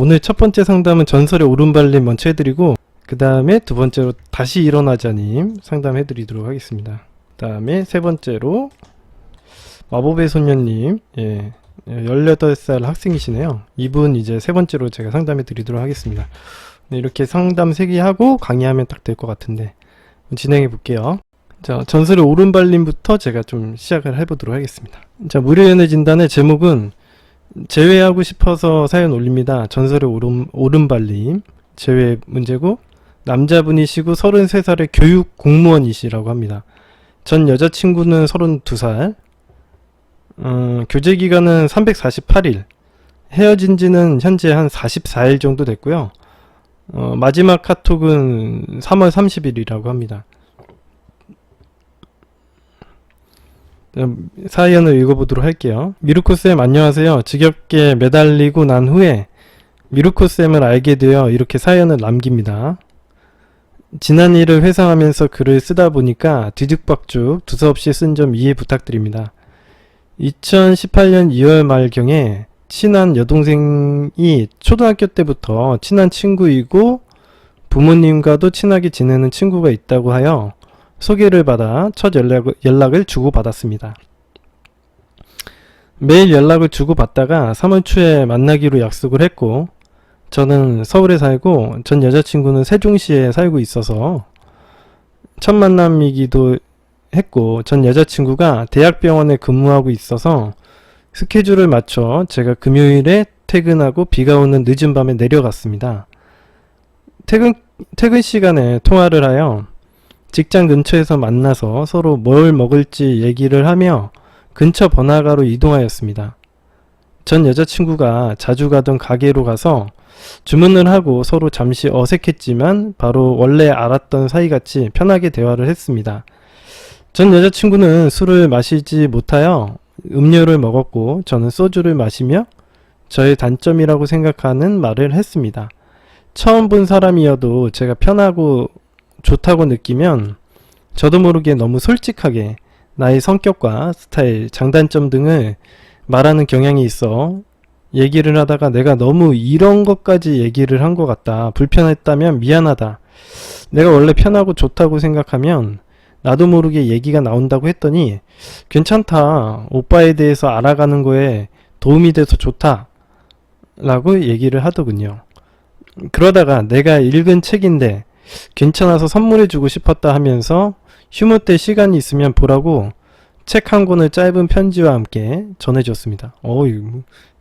오늘 첫 번째 상담은 전설의 오른발님 먼저 해드리고 그 다음에 두 번째로 다시 일어나자님 상담해드리도록 하겠습니다. 그 다음에 세 번째로 마법의 소녀님, 18살 학생이시네요. 이분 이제 세 번째로 제가 상담해드리도록 하겠습니다. 네, 이렇게 상담 3개 하고 강의하면 딱 될 것 같은데 진행해 볼게요. 자, 전설의 오른발님부터 제가 좀 시작을 해보도록 하겠습니다. 자, 무료연애 진단의 제목은 제외하고 싶어서 사연 올립니다. 전설의 오른발님 제외 문제고, 남자분이시고 33살의 교육 공무원이시라고 합니다. 전 여자친구는 32살, 교제 기간은 348일, 헤어진 지는 현재 한 44일 정도 됐고요. 마지막 카톡은 3월 30일이라고 합니다. 사연을 읽어보도록 할게요. 미루코쌤 안녕하세요. 지겹게 매달리고 난 후에 미루코쌤을 알게 되어 이렇게 사연을 남깁니다. 지난 일을 회상하면서 글을 쓰다 보니까 뒤죽박죽 두서없이 쓴 점 이해 부탁드립니다. 2018년 2월 말경에 친한 여동생이 초등학교 때부터 친한 친구이고 부모님과도 친하게 지내는 친구가 있다고 하여 소개를 받아 첫 연락을 주고받았습니다. 매일 연락을 주고받다가 3월 초에 만나기로 약속을 했고, 저는 서울에 살고 전 여자친구는 세종시에 살고 있어서 첫 만남이기도 했고, 전 여자친구가 대학병원에 근무하고 있어서 스케줄을 맞춰 제가 금요일에 퇴근하고 비가 오는 늦은 밤에 내려갔습니다. 퇴근 시간에 통화를 하여 직장 근처에서 만나서 서로 뭘 먹을지 얘기를 하며 근처 번화가로 이동하였습니다. 전 여자친구가 자주 가던 가게로 가서 주문을 하고 서로 잠시 어색했지만 바로 원래 알았던 사이같이 편하게 대화를 했습니다. 전 여자친구는 술을 마시지 못하여 음료를 먹었고 저는 소주를 마시며 저의 단점이라고 생각하는 말을 했습니다. 처음 본 사람이어도 제가 편하고 좋다고 느끼면 저도 모르게 너무 솔직하게 나의 성격과 스타일, 장단점 등을 말하는 경향이 있어 얘기를 하다가 내가 너무 이런 것까지 얘기를 한 것 같다, 불편했다면 미안하다, 내가 원래 편하고 좋다고 생각하면 나도 모르게 얘기가 나온다고 했더니 괜찮다, 오빠에 대해서 알아가는 거에 도움이 돼서 좋다 라고 얘기를 하더군요. 그러다가 내가 읽은 책인데 괜찮아서 선물해주고 싶었다 하면서 휴무 때 시간이 있으면 보라고 책 한 권을 짧은 편지와 함께 전해줬습니다.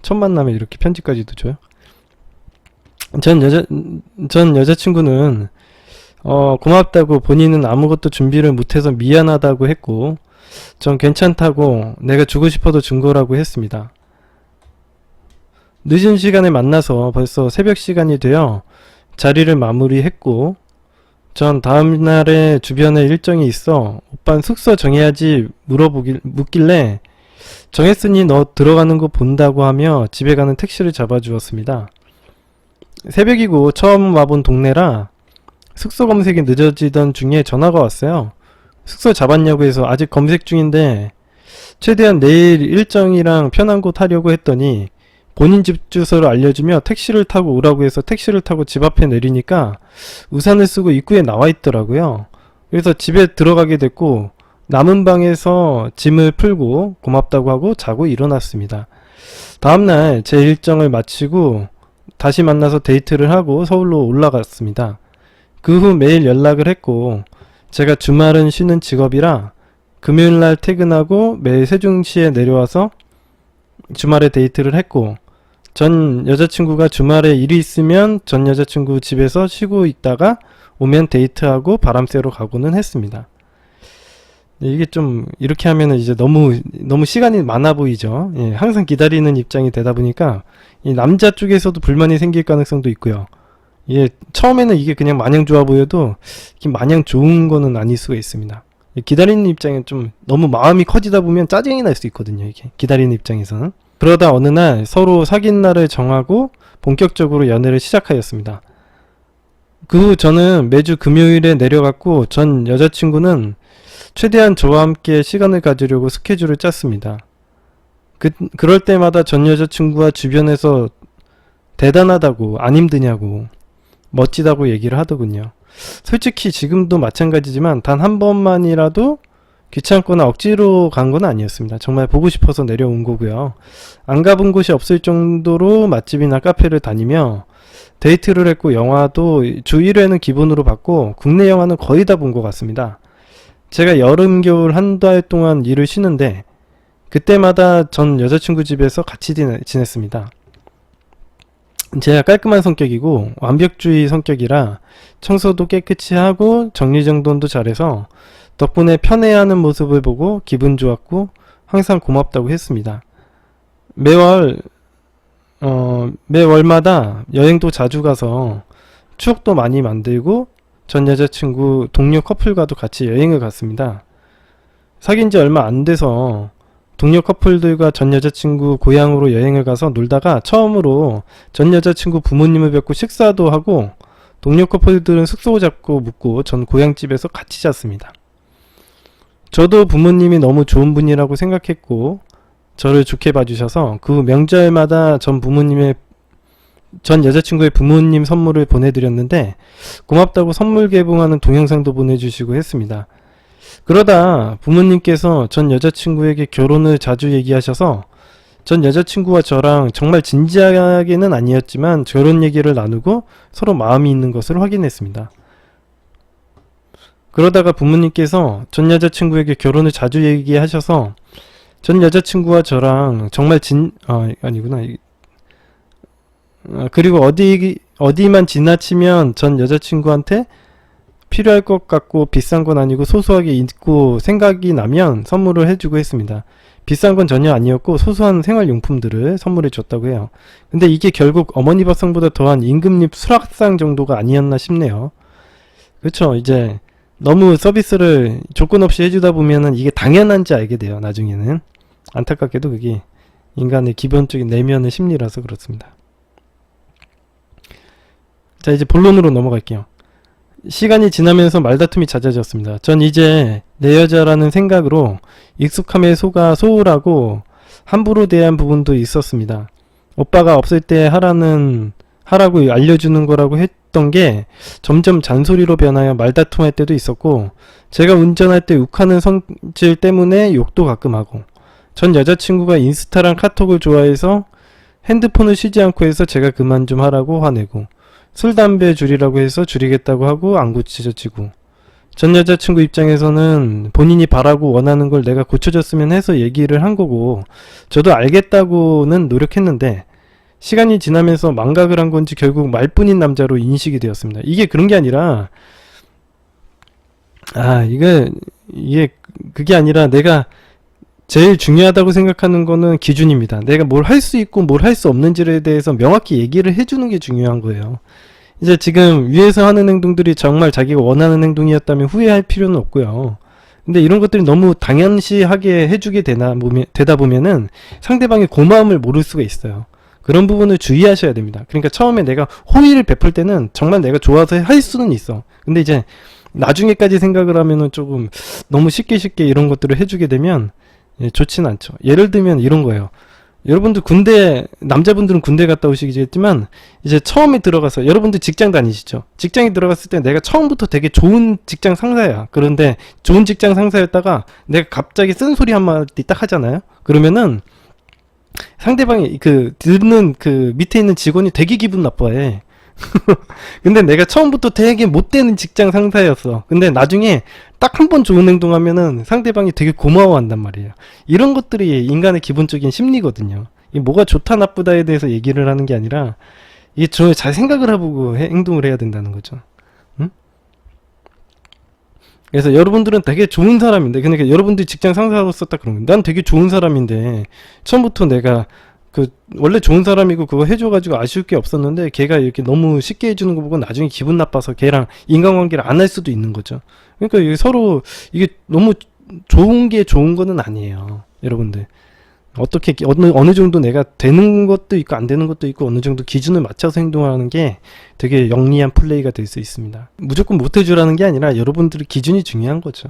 첫 만남에 이렇게 편지까지도 줘요? 전 여자친구는 고맙다고, 본인은 아무것도 준비를 못해서 미안하다고 했고, 전 괜찮다고 내가 주고 싶어도 준 거라고 했습니다. 늦은 시간에 만나서 벌써 새벽 시간이 되어 자리를 마무리했고, 전 다음날에 주변에 일정이 있어 오빤 숙소 정해야지 묻길래 정했으니 너 들어가는 거 본다고 하며 집에 가는 택시를 잡아주었습니다. 새벽이고 처음 와본 동네라 숙소 검색이 늦어지던 중에 전화가 왔어요. 숙소 잡았냐고 해서 아직 검색 중인데 최대한 내일 일정이랑 편한 곳 하려고 했더니 본인 집 주소를 알려주며 택시를 타고 오라고 해서 택시를 타고 집 앞에 내리니까 우산을 쓰고 입구에 나와 있더라고요. 그래서 집에 들어가게 됐고 남은 방에서 짐을 풀고 고맙다고 하고 자고 일어났습니다. 다음날 제 일정을 마치고 다시 만나서 데이트를 하고 서울로 올라갔습니다. 그 후 매일 연락을 했고 제가 주말은 쉬는 직업이라 금요일날 퇴근하고 매일 세종시에 내려와서 주말에 데이트를 했고, 전 여자친구가 주말에 일이 있으면 전 여자친구 집에서 쉬고 있다가 오면 데이트하고 바람 쐬러 가고는 했습니다. 이게 좀 이렇게 하면은 이제 너무 시간이 많아 보이죠. 항상 기다리는 입장이 되다 보니까 이 남자 쪽에서도 불만이 생길 가능성도 있고요. 처음에는 이게 그냥 마냥 좋아 보여도 이게 마냥 좋은 거는 아닐 수가 있습니다. 기다리는 입장은 좀 너무 마음이 커지다 보면 짜증이 날 수 있거든요. 이게 기다리는 입장에서는. 그러다 어느 날 서로 사귄 날을 정하고 본격적으로 연애를 시작하였습니다. 그 후 저는 매주 금요일에 내려갔고 전 여자친구는 최대한 저와 함께 시간을 가지려고 스케줄을 짰습니다. 그럴 때마다 전 여자친구와 주변에서 대단하다고, 안 힘드냐고, 멋지다고 얘기를 하더군요. 솔직히 지금도 마찬가지지만 단 한 번만이라도 귀찮거나 억지로 간 건 아니었습니다. 정말 보고 싶어서 내려온 거고요. 안 가본 곳이 없을 정도로 맛집이나 카페를 다니며 데이트를 했고, 영화도 주 1회는 기본으로 봤고, 국내 영화는 거의 다 본 것 같습니다. 제가 여름, 겨울 한 달 동안 일을 쉬는데 그때마다 전 여자친구 집에서 같이 지냈습니다. 제가 깔끔한 성격이고 완벽주의 성격이라 청소도 깨끗이 하고 정리정돈도 잘해서 덕분에 편해하는 모습을 보고 기분 좋았고 항상 고맙다고 했습니다. 매월마다 여행도 자주 가서 추억도 많이 만들고 전 여자친구 동료 커플과도 같이 여행을 갔습니다. 사귄 지 얼마 안 돼서 동료 커플들과 전 여자친구 고향으로 여행을 가서 놀다가 처음으로 전 여자친구 부모님을 뵙고 식사도 하고, 동료 커플들은 숙소 잡고 묵고 전 고향집에서 같이 잤습니다. 저도 부모님이 너무 좋은 분이라고 생각했고 저를 좋게 봐주셔서 그 명절마다 전 여자친구의 부모님 선물을 보내드렸는데 고맙다고 선물 개봉하는 동영상도 보내주시고 했습니다. 그러다 부모님께서 전 여자친구에게 결혼을 자주 얘기하셔서 전 여자친구와 저랑 정말 진지하게는 아니었지만 결혼 얘기를 나누고 서로 마음이 있는 것을 확인했습니다. 그러다가 부모님께서 전 여자친구에게 결혼을 자주 얘기하셔서 전 여자친구와 저랑 정말 그리고 어디만 지나치면 전 여자친구한테 필요할 것 같고 비싼 건 아니고 소소하게 있고 생각이 나면 선물을 해주고 했습니다. 비싼 건 전혀 아니었고 소소한 생활용품들을 선물해 줬다고 해요. 근데 이게 결국 어머니 밥상보다 더한 임금님 수락상 정도가 아니었나 싶네요. 그렇죠. 이제 너무 서비스를 조건 없이 해주다 보면은 이게 당연한지 알게 돼요. 나중에는. 안타깝게도 그게 인간의 기본적인 내면의 심리라서 그렇습니다. 자, 이제 본론으로 넘어갈게요. 시간이 지나면서 말다툼이 잦아졌습니다. 전 이제 내 여자라는 생각으로 익숙함에 속아 소홀하고 함부로 대한 부분도 있었습니다. 오빠가 없을 때 하라고 알려주는 거라고 했던 게 점점 잔소리로 변하여 말다툼할 때도 있었고, 제가 운전할 때 욱하는 성질 때문에 욕도 가끔 하고, 전 여자친구가 인스타랑 카톡을 좋아해서 핸드폰을 쉬지 않고 해서 제가 그만 좀 하라고 화내고, 술, 담배 줄이라고 해서 줄이겠다고 하고 안 고쳐지고, 전 여자친구 입장에서는 본인이 바라고 원하는 걸 내가 고쳐줬으면 해서 얘기를 한 거고, 저도 알겠다고는 노력했는데 시간이 지나면서 망각을 한 건지 결국 말뿐인 남자로 인식이 되었습니다. 이게 그런 게 아니라 그게 아니라 내가 제일 중요하다고 생각하는 거는 기준입니다. 내가 뭘 할 수 있고 뭘 할 수 없는지에 대해서 명확히 얘기를 해주는 게 중요한 거예요. 이제 지금 위에서 하는 행동들이 정말 자기가 원하는 행동이었다면 후회할 필요는 없고요. 근데 이런 것들이 너무 당연시하게 해주게 되다 보면은 상대방의 고마움을 모를 수가 있어요. 그런 부분을 주의하셔야 됩니다. 그러니까 처음에 내가 호의를 베풀 때는 정말 내가 좋아서 할 수는 있어. 근데 이제 나중에까지 생각을 하면은 조금 너무 쉽게 이런 것들을 해주게 되면 좋지는 않죠. 예를 들면 이런 거예요. 여러분들 남자분들은 군대 갔다 오시겠지만 이제 처음에 들어가서 여러분들 직장 다니시죠. 직장에 들어갔을 때 내가 처음부터 되게 좋은 직장 상사야. 그런데 좋은 직장 상사였다가 내가 갑자기 쓴소리 한마디 딱 하잖아요. 그러면은 상대방이 듣는 밑에 있는 직원이 되게 기분 나빠해. 근데 내가 처음부터 되게 못되는 직장 상사였어. 근데 나중에 딱 한 번 좋은 행동하면은 상대방이 되게 고마워한단 말이에요. 이런 것들이 인간의 기본적인 심리거든요. 이게 뭐가 좋다 나쁘다에 대해서 얘기를 하는 게 아니라 이게 잘 생각을 해보고 행동을 해야 된다는 거죠. 응? 그래서 여러분들은 되게 좋은 사람인데, 그러니까 여러분들이 직장 상사로서 딱 그런 거예요. 난 되게 좋은 사람인데 처음부터 내가 원래 좋은 사람이고 그거 해줘가지고 아쉬울 게 없었는데 걔가 이렇게 너무 쉽게 해주는 거 보고 나중에 기분 나빠서 걔랑 인간관계를 안 할 수도 있는 거죠. 그러니까 이게 서로 이게 너무 좋은 게 좋은 거는 아니에요. 여러분들 어떻게 어느 정도 내가 되는 것도 있고 안 되는 것도 있고 어느 정도 기준을 맞춰서 행동하는 게 되게 영리한 플레이가 될 수 있습니다. 무조건 못 해주라는 게 아니라 여러분들의 기준이 중요한 거죠.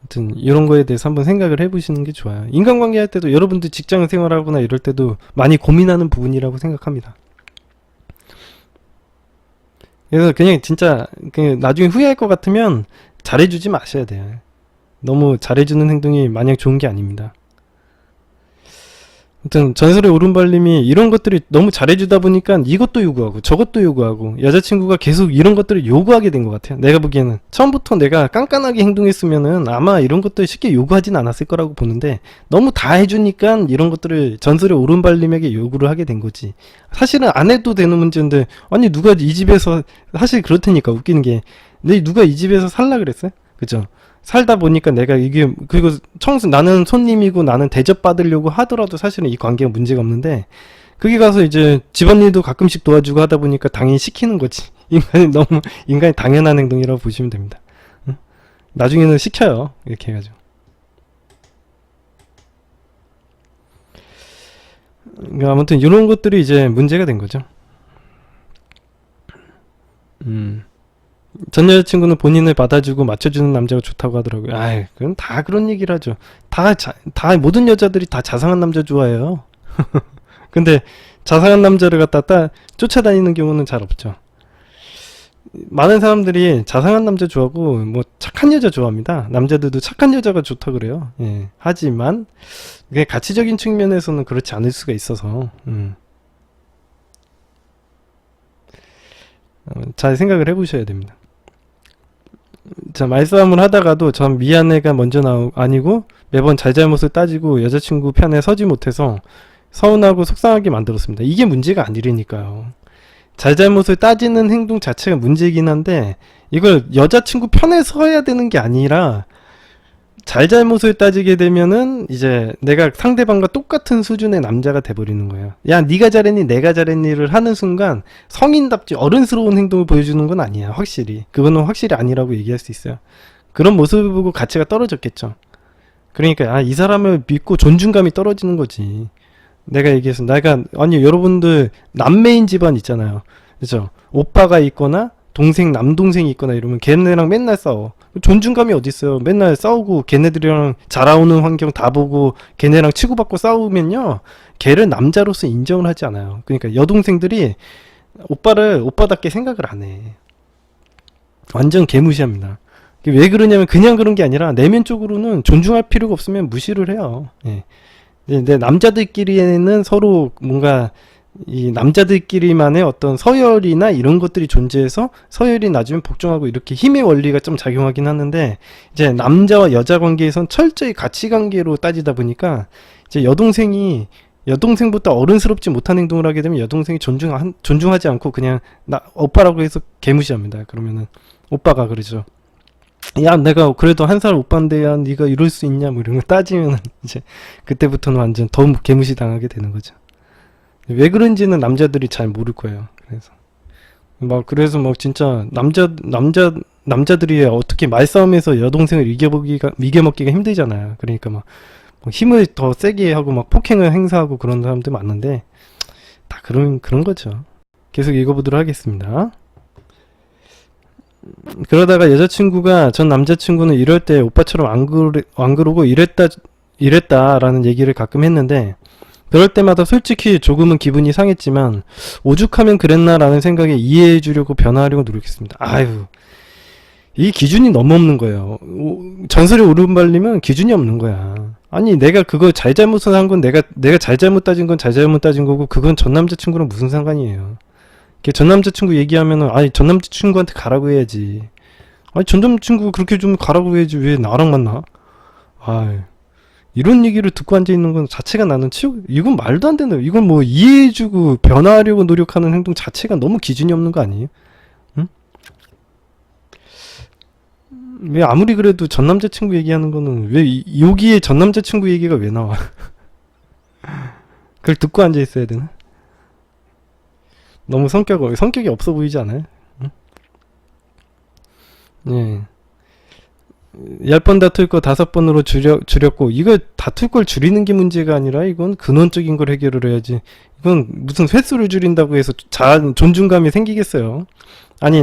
아무튼 이런 거에 대해서 한번 생각을 해보시는 게 좋아요. 인간관계 할 때도 여러분들 직장 생활하거나 이럴 때도 많이 고민하는 부분이라고 생각합니다. 그래서 그냥 진짜 그 나중에 후회할 것 같으면 잘해주지 마셔야 돼요. 너무 잘해주는 행동이 마냥 좋은 게 아닙니다. 아무튼 전설의 오른발님이 이런 것들이 너무 잘해주다 보니까 이것도 요구하고 저것도 요구하고 여자친구가 계속 이런 것들을 요구하게 된 것 같아요. 내가 보기에는 처음부터 내가 깐깐하게 행동했으면은 아마 이런 것들 쉽게 요구하진 않았을 거라고 보는데 너무 다 해주니까 이런 것들을 전설의 오른발님에게 요구를 하게 된 거지. 사실은 안 해도 되는 문제인데 아니 누가 이 집에서 사실 그렇다니까 웃기는 게 누가 이 집에서 살라 그랬어요? 그죠? 살다 보니까 내가 이게 그리고 나는 손님이고 나는 대접받으려고 하더라도 사실은 이 관계가 문제가 없는데 거기 가서 이제 집안일도 가끔씩 도와주고 하다 보니까 당연히 시키는 거지. 인간이 당연한 행동이라고 보시면 됩니다. 응? 나중에는 시켜요. 이렇게 해가지고. 그러니까 아무튼 이런 것들이 이제 문제가 된 거죠. 전 여자친구는 본인을 받아주고 맞춰주는 남자가 좋다고 하더라고요. 아이, 그건 다 그런 얘기를 하죠. 다 모든 여자들이 다 자상한 남자 좋아해요. 근데 자상한 남자를 갖다 쫓아다니는 경우는 잘 없죠. 많은 사람들이 자상한 남자 좋아하고 뭐 착한 여자 좋아합니다. 남자들도 착한 여자가 좋다 그래요. 예. 하지만 그게 가치적인 측면에서는 그렇지 않을 수가 있어서 잘 생각을 해보셔야 됩니다. 자, 말싸움을 하다가도 전 미안해가 먼저 아니고 매번 잘잘못을 따지고 여자친구 편에 서지 못해서 서운하고 속상하게 만들었습니다. 이게 문제가 아니라니까요. 잘잘못을 따지는 행동 자체가 문제이긴 한데 이걸 여자친구 편에 서야 되는 게 아니라 잘잘못을 따지게 되면은 이제 내가 상대방과 똑같은 수준의 남자가 돼버리는 거예요. 야, 네가 잘했니 내가 잘했니를 하는 순간 성인답지 어른스러운 행동을 보여주는 건 아니야. 확실히 그거는 확실히 아니라고 얘기할 수 있어요. 그런 모습을 보고 가치가 떨어졌겠죠. 그러니까 이 사람을 믿고 존중감이 떨어지는 거지. 내가 얘기해서 아니 여러분들 남매인 집안 있잖아요. 그죠? 오빠가 있거나 남동생이 있거나 이러면 걔네랑 맨날 싸워. 존중감이 어딨어요. 맨날 싸우고 걔네들이랑 자라오는 환경 다 보고 걔네랑 치고받고 싸우면요. 걔를 남자로서 인정을 하지 않아요. 그러니까 여동생들이 오빠를 오빠답게 생각을 안 해. 완전 개무시합니다. 왜 그러냐면 그냥 그런 게 아니라 내면적으로는 존중할 필요가 없으면 무시를 해요. 예. 근데 남자들끼리에는 서로 뭔가 이 남자들끼리만의 어떤 서열이나 이런 것들이 존재해서 서열이 낮으면 복종하고 이렇게 힘의 원리가 좀 작용하긴 하는데 이제 남자와 여자 관계에선 철저히 가치관계로 따지다 보니까 이제 여동생보다 어른스럽지 못한 행동을 하게 되면 여동생이 존중하지 않고 그냥 오빠라고 해서 개무시합니다. 그러면은 오빠가 그러죠. 야, 내가 그래도 한 살 오빠인데 야 네가 이럴 수 있냐 뭐 이런 거 따지면 이제 그때부터는 완전 더 개무시 당하게 되는 거죠. 왜 그런지는 남자들이 잘 모를 거예요. 그래서 진짜 남자들이 어떻게 말싸움에서 여동생을 이겨먹기가 힘들잖아요. 그러니까 막 힘을 더 세게 하고 막 폭행을 행사하고 그런 사람들 많은데 다 그런 거죠. 계속 읽어보도록 하겠습니다. 그러다가 여자친구가 전 남자친구는 이럴 때 오빠처럼 안 그러고 이랬다라는 얘기를 가끔 했는데 그럴 때마다 솔직히 조금은 기분이 상했지만 오죽하면 그랬나라는 생각에 이해해주려고 변화하려고 노력했습니다. 아유, 이 기준이 너무 없는 거예요. 전설의 오른발님은 기준이 없는 거야. 아니 내가 그거 잘잘못을 한 건 내가 잘잘못 따진 건 잘잘못 따진 거고 그건 전 남자친구랑 무슨 상관이에요. 전 남자친구 얘기하면은 전 남자친구한테 가라고 해야지. 전 남자친구 그렇게 좀 가라고 해야지 왜 나랑 만나? 이런 얘기를 듣고 앉아있는 건 자체가 나는 이건 말도 안 되는, 이건 뭐 이해해주고 변화하려고 노력하는 행동 자체가 너무 기준이 없는 거 아니에요? 응? 왜 아무리 그래도 전 남자친구 얘기하는 거는 왜 여기에 전 남자친구 얘기가 왜 나와? 그걸 듣고 앉아있어야 되나? 너무 성격이 없어 보이지 않아요? 응? 예. 10번 다툴 거 5번으로 줄였고 이거 다툴 걸 줄이는 게 문제가 아니라 이건 근원적인 걸 해결을 해야지. 이건 무슨 횟수를 줄인다고 해서 존중감이 생기겠어요? 아니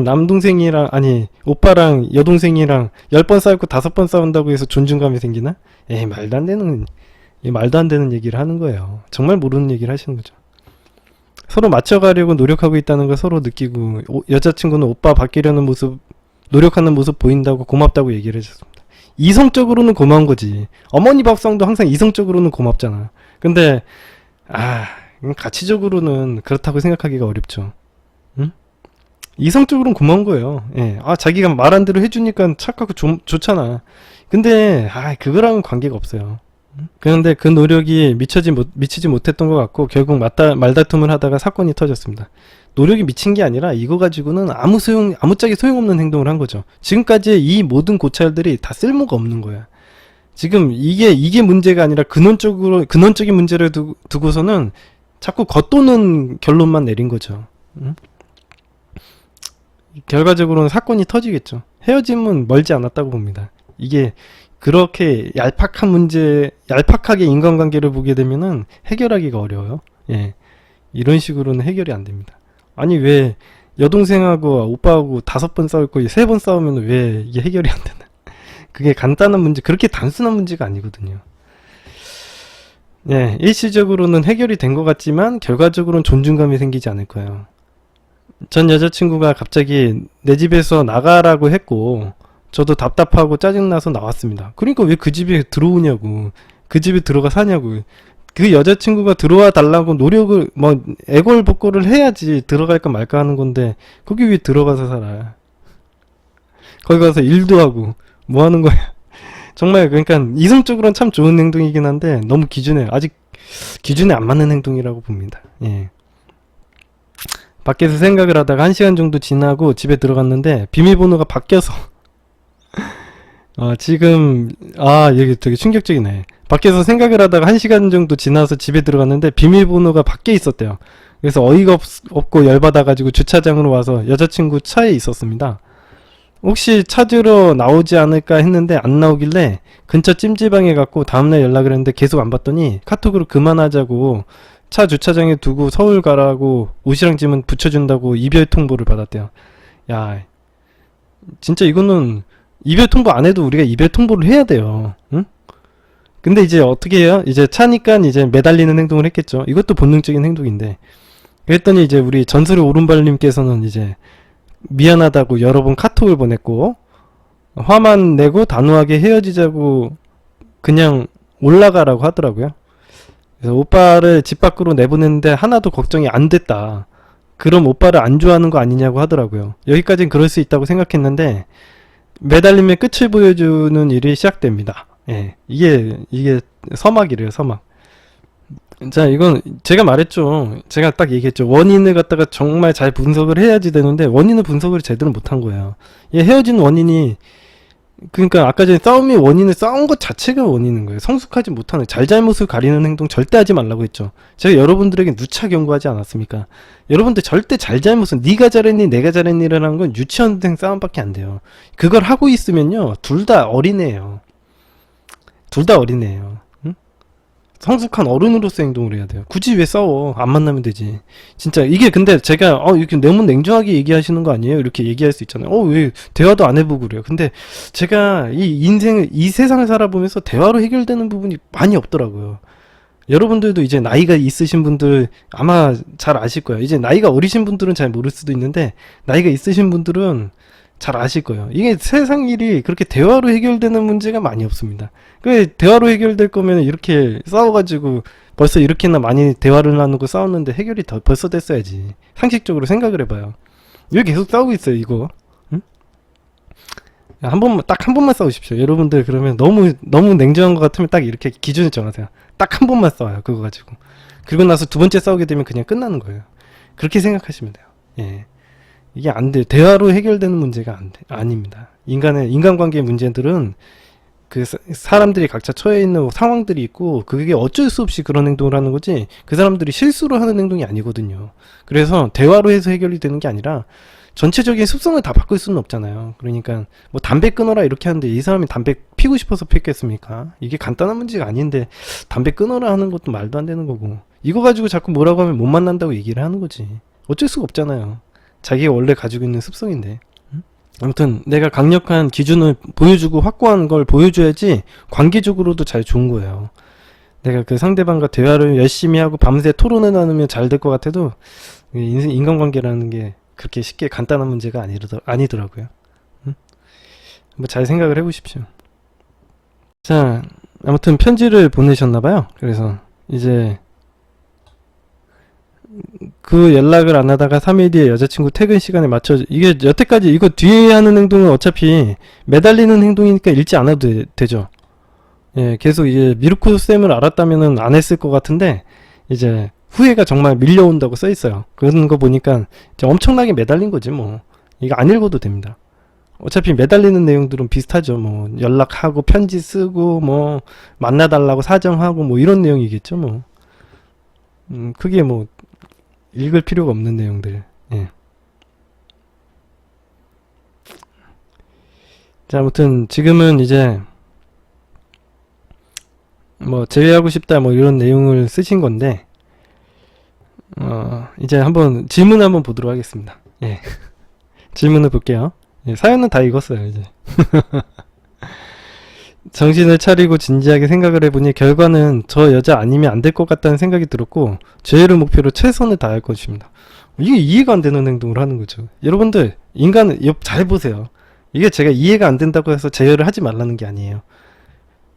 오빠랑 여동생이랑 10번 싸우고 5번 싸운다고 해서 존중감이 생기나? 말도 안 되는 얘기를 하는 거예요. 정말 모르는 얘기를 하시는 거죠. 서로 맞춰가려고 노력하고 있다는 걸 서로 느끼고 여자친구는 오빠 바뀌려는 모습 노력하는 모습 보인다고 고맙다고 얘기를 해줬습니다. 이성적으로는 고마운 거지. 어머니 밥상도 항상 이성적으로는 고맙잖아. 근데 가치적으로는 그렇다고 생각하기가 어렵죠. 응? 이성적으로는 고마운 거예요. 예. 자기가 말한 대로 해주니까 착하고 좋잖아. 근데 그거랑은 관계가 없어요. 그런데 그 노력이 미치지 못했던 것 같고 결국 말다툼을 하다가 사건이 터졌습니다. 노력이 미친 게 아니라 이거 가지고는 아무짝에 소용없는 행동을 한 거죠. 지금까지 이 모든 고찰들이 다 쓸모가 없는 거야. 지금 이게 문제가 아니라 근원적인 문제를 두고서는 자꾸 겉도는 결론만 내린 거죠. 응? 결과적으로는 사건이 터지겠죠. 헤어짐은 멀지 않았다고 봅니다. 이게 그렇게 얄팍하게 인간관계를 보게 되면은 해결하기가 어려워요. 예. 이런 식으로는 해결이 안 됩니다. 아니, 왜 여동생하고 오빠하고 5번 싸울 거 3번 싸우면 왜 이게 해결이 안 되나? 그게 간단한 문제, 그렇게 단순한 문제가 아니거든요. 예, 일시적으로는 해결이 된 것 같지만 결과적으로는 존중감이 생기지 않을 거예요. 전 여자친구가 갑자기 내 집에서 나가라고 했고 저도 답답하고 짜증나서 나왔습니다. 그러니까 왜 그 집에 들어오냐고, 그 집에 들어가 사냐고. 그 여자친구가 들어와 달라고 노력을 애걸복걸을 해야지 들어갈까 말까 하는 건데 거기 왜 들어가서 살아. 거기 가서 일도 하고 뭐 하는 거야. 정말 그러니까 이성적으로는 참 좋은 행동이긴 한데 너무 아직 기준에 안 맞는 행동이라고 봅니다. 예. 밖에서 생각을 하다가 1시간 정도 지나고 집에 들어갔는데 비밀번호가 바뀌어서 여기 되게 충격적이네. 밖에서 생각을 하다가 1시간 정도 지나서 집에 들어갔는데 비밀번호가 밖에 있었대요. 그래서 어이가 없고 열받아가지고 주차장으로 와서 여자친구 차에 있었습니다. 혹시 찾으러 나오지 않을까 했는데 안 나오길래 근처 찜질방에 갔고 다음날 연락을 했는데 계속 안 받더니 카톡으로 그만하자고 차 주차장에 두고 서울 가라고 옷이랑 짐은 붙여준다고 이별 통보를 받았대요. 야, 진짜 이거는 이별 통보 안 해도 우리가 이별 통보를 해야 돼요. 응? 근데 이제 어떻게 해요? 이제 차니까 이제 매달리는 행동을 했겠죠. 이것도 본능적인 행동인데. 그랬더니 이제 우리 전설의 오른발님께서는 이제 미안하다고 여러 번 카톡을 보냈고 화만 내고 단호하게 헤어지자고 그냥 올라가라고 하더라고요. 그래서 오빠를 집 밖으로 내보냈는데 하나도 걱정이 안 됐다. 그럼 오빠를 안 좋아하는 거 아니냐고 하더라고요. 여기까지는 그럴 수 있다고 생각했는데 매달림의 끝을 보여주는 일이 시작됩니다. 예, 이게 서막이래요, 서막. 자, 이건 제가 말했죠. 제가 딱 얘기했죠. 원인을 갖다가 정말 잘 분석을 해야지 되는데 원인을 분석을 제대로 못한 거예요. 헤어진 원인이 그러니까 아까 전에 싸움의 원인을 싸운 것 자체가 원인인 거예요. 성숙하지 못하는 잘잘못을 가리는 행동 절대 하지 말라고 했죠. 제가 여러분들에게 누차 경고하지 않았습니까? 여러분들 절대 잘잘못은 네가 잘했니 내가 잘했니라는 건 유치원생 싸움밖에 안 돼요. 그걸 하고 있으면요 둘 다 어린애예요. 둘 다 어린애예요. 응? 성숙한 어른으로서 행동을 해야 돼요. 굳이 왜 싸워? 안 만나면 되지. 진짜 이게 근데 제가 이렇게 너무 냉정하게 얘기하시는 거 아니에요? 이렇게 얘기할 수 있잖아요. 왜 대화도 안 해보고 그래요? 근데 제가 이 세상을 살아보면서 대화로 해결되는 부분이 많이 없더라고요. 여러분들도 이제 나이가 있으신 분들 아마 잘 아실 거예요. 이제 나이가 어리신 분들은 잘 모를 수도 있는데 나이가 있으신 분들은 잘 아실 거예요. 이게 세상 일이 그렇게 대화로 해결되는 문제가 많이 없습니다. 그 대화로 해결될 거면 이렇게 싸워가지고 벌써 이렇게나 많이 대화를 나누고 싸웠는데 해결이 벌써 됐어야지. 상식적으로 생각을 해봐요. 왜 계속 싸우고 있어요, 이거? 응? 딱 한 번만 싸우십시오. 여러분들 그러면 너무 냉정한 것 같으면 딱 이렇게 기준을 정하세요. 딱 한 번만 싸워요, 그거 가지고. 그리고 나서 두 번째 싸우게 되면 그냥 끝나는 거예요. 그렇게 생각하시면 돼요. 예. 이게 안 돼요. 대화로 해결되는 문제가 아닙니다. 인간관계의 문제들은 그 사람들이 각자 처해 있는 상황들이 있고 그게 어쩔 수 없이 그런 행동을 하는 거지 그 사람들이 실수로 하는 행동이 아니거든요. 그래서 대화로 해서 해결이 되는 게 아니라 전체적인 습성을 다 바꿀 수는 없잖아요. 그러니까 뭐 담배 끊어라 이렇게 하는데 이 사람이 담배 피고 싶어서 피겠습니까? 이게 간단한 문제가 아닌데 담배 끊어라 하는 것도 말도 안 되는 거고 이거 가지고 자꾸 뭐라고 하면 못 만난다고 얘기를 하는 거지. 어쩔 수가 없잖아요. 자기가 원래 가지고 있는 습성인데. 아무튼 내가 강력한 기준을 보여주고 확고한 걸 보여줘야지 관계적으로도 잘 좋은 거예요. 내가 그 상대방과 대화를 열심히 하고 밤새 토론을 나누면 잘 될 것 같아도 인간관계라는 게 그렇게 쉽게 간단한 문제가 아니더라고요. 응? 뭐 잘 생각을 해보십시오. 자, 아무튼 편지를 보내셨나봐요. 그래서 이제 그 연락을 안 하다가 3일 뒤에 여자친구 퇴근 시간에 맞춰, 이게 여태까지 이거 뒤에 하는 행동은 어차피 매달리는 행동이니까 읽지 않아도 되죠. 예, 계속 이제 미루코 쌤을 알았다면은 안 했을 것 같은데, 이제 후회가 정말 밀려온다고 써 있어요. 그런 거 보니까 이제 엄청나게 매달린 거지 뭐. 이거 안 읽어도 됩니다. 어차피 매달리는 내용들은 비슷하죠. 뭐 연락하고 편지 쓰고 뭐 만나달라고 사정하고 뭐 이런 내용이겠죠 뭐. 크게 뭐 읽을 필요가 없는 내용들. 예. 자, 아무튼 지금은 이제 뭐 제외하고 싶다 뭐 이런 내용을 쓰신 건데, 이제 한번 질문 한번 보도록 하겠습니다. 예. 질문을 볼게요. 예, 사연은 다 읽었어요 이제. 정신을 차리고 진지하게 생각을 해보니 결과는 저 여자 아니면 안 될 것 같다는 생각이 들었고, 죄를 목표로 최선을 다할 것입니다. 이게 이해가 안 되는 행동을 하는 거죠. 여러분들 인간은 잘 보세요. 이게 제가 이해가 안 된다고 해서 제어를 하지 말라는 게 아니에요.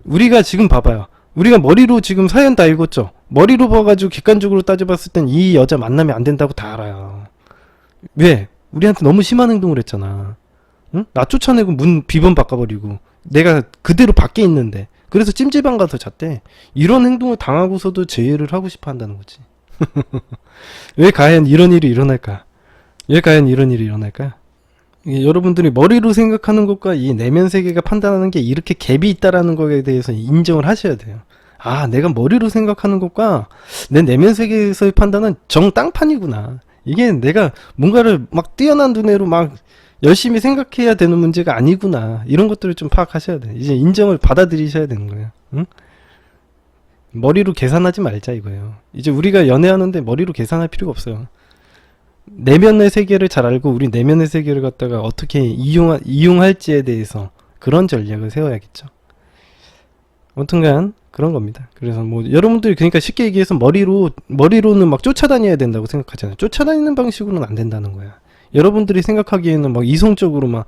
우리가 지금 봐봐요. 우리가 머리로 지금 사연 다 읽었죠. 머리로 봐가지고 객관적으로 따져봤을 땐 이 여자 만나면 안 된다고 다 알아요. 왜? 우리한테 너무 심한 행동을 했잖아. 응? 나 쫓아내고 문 비번 바꿔버리고 내가 그대로 밖에 있는데, 그래서 찜질방 가서 잤대. 이런 행동을 당하고서도 제의를 하고 싶어 한다는 거지. 왜 과연 이런 일이 일어날까? 왜 과연 이런 일이 일어날까? 이게 여러분들이 머리로 생각하는 것과 이 내면 세계가 판단하는 게 이렇게 갭이 있다라는 거에 대해서 인정을 하셔야 돼요. 아, 내가 머리로 생각하는 것과 내 내면 세계에서의 판단은 정땅판이구나. 이게 내가 뭔가를 막 뛰어난 두뇌로 막 열심히 생각해야 되는 문제가 아니구나. 이런 것들을 좀 파악하셔야 돼. 이제 인정을 받아들이셔야 되는 거예요. 응? 머리로 계산하지 말자 이거예요. 이제 우리가 연애하는데 머리로 계산할 필요가 없어요. 내면의 세계를 잘 알고 우리 내면의 세계를 갖다가 어떻게 이용할지에 대해서 그런 전략을 세워야겠죠. 아무튼간 그런 겁니다. 그래서 뭐 여러분들이 그러니까 쉽게 얘기해서 머리로는 막 쫓아다녀야 된다고 생각하잖아요. 쫓아다니는 방식으로는 안 된다는 거야. 여러분들이 생각하기에는 막 이성적으로 막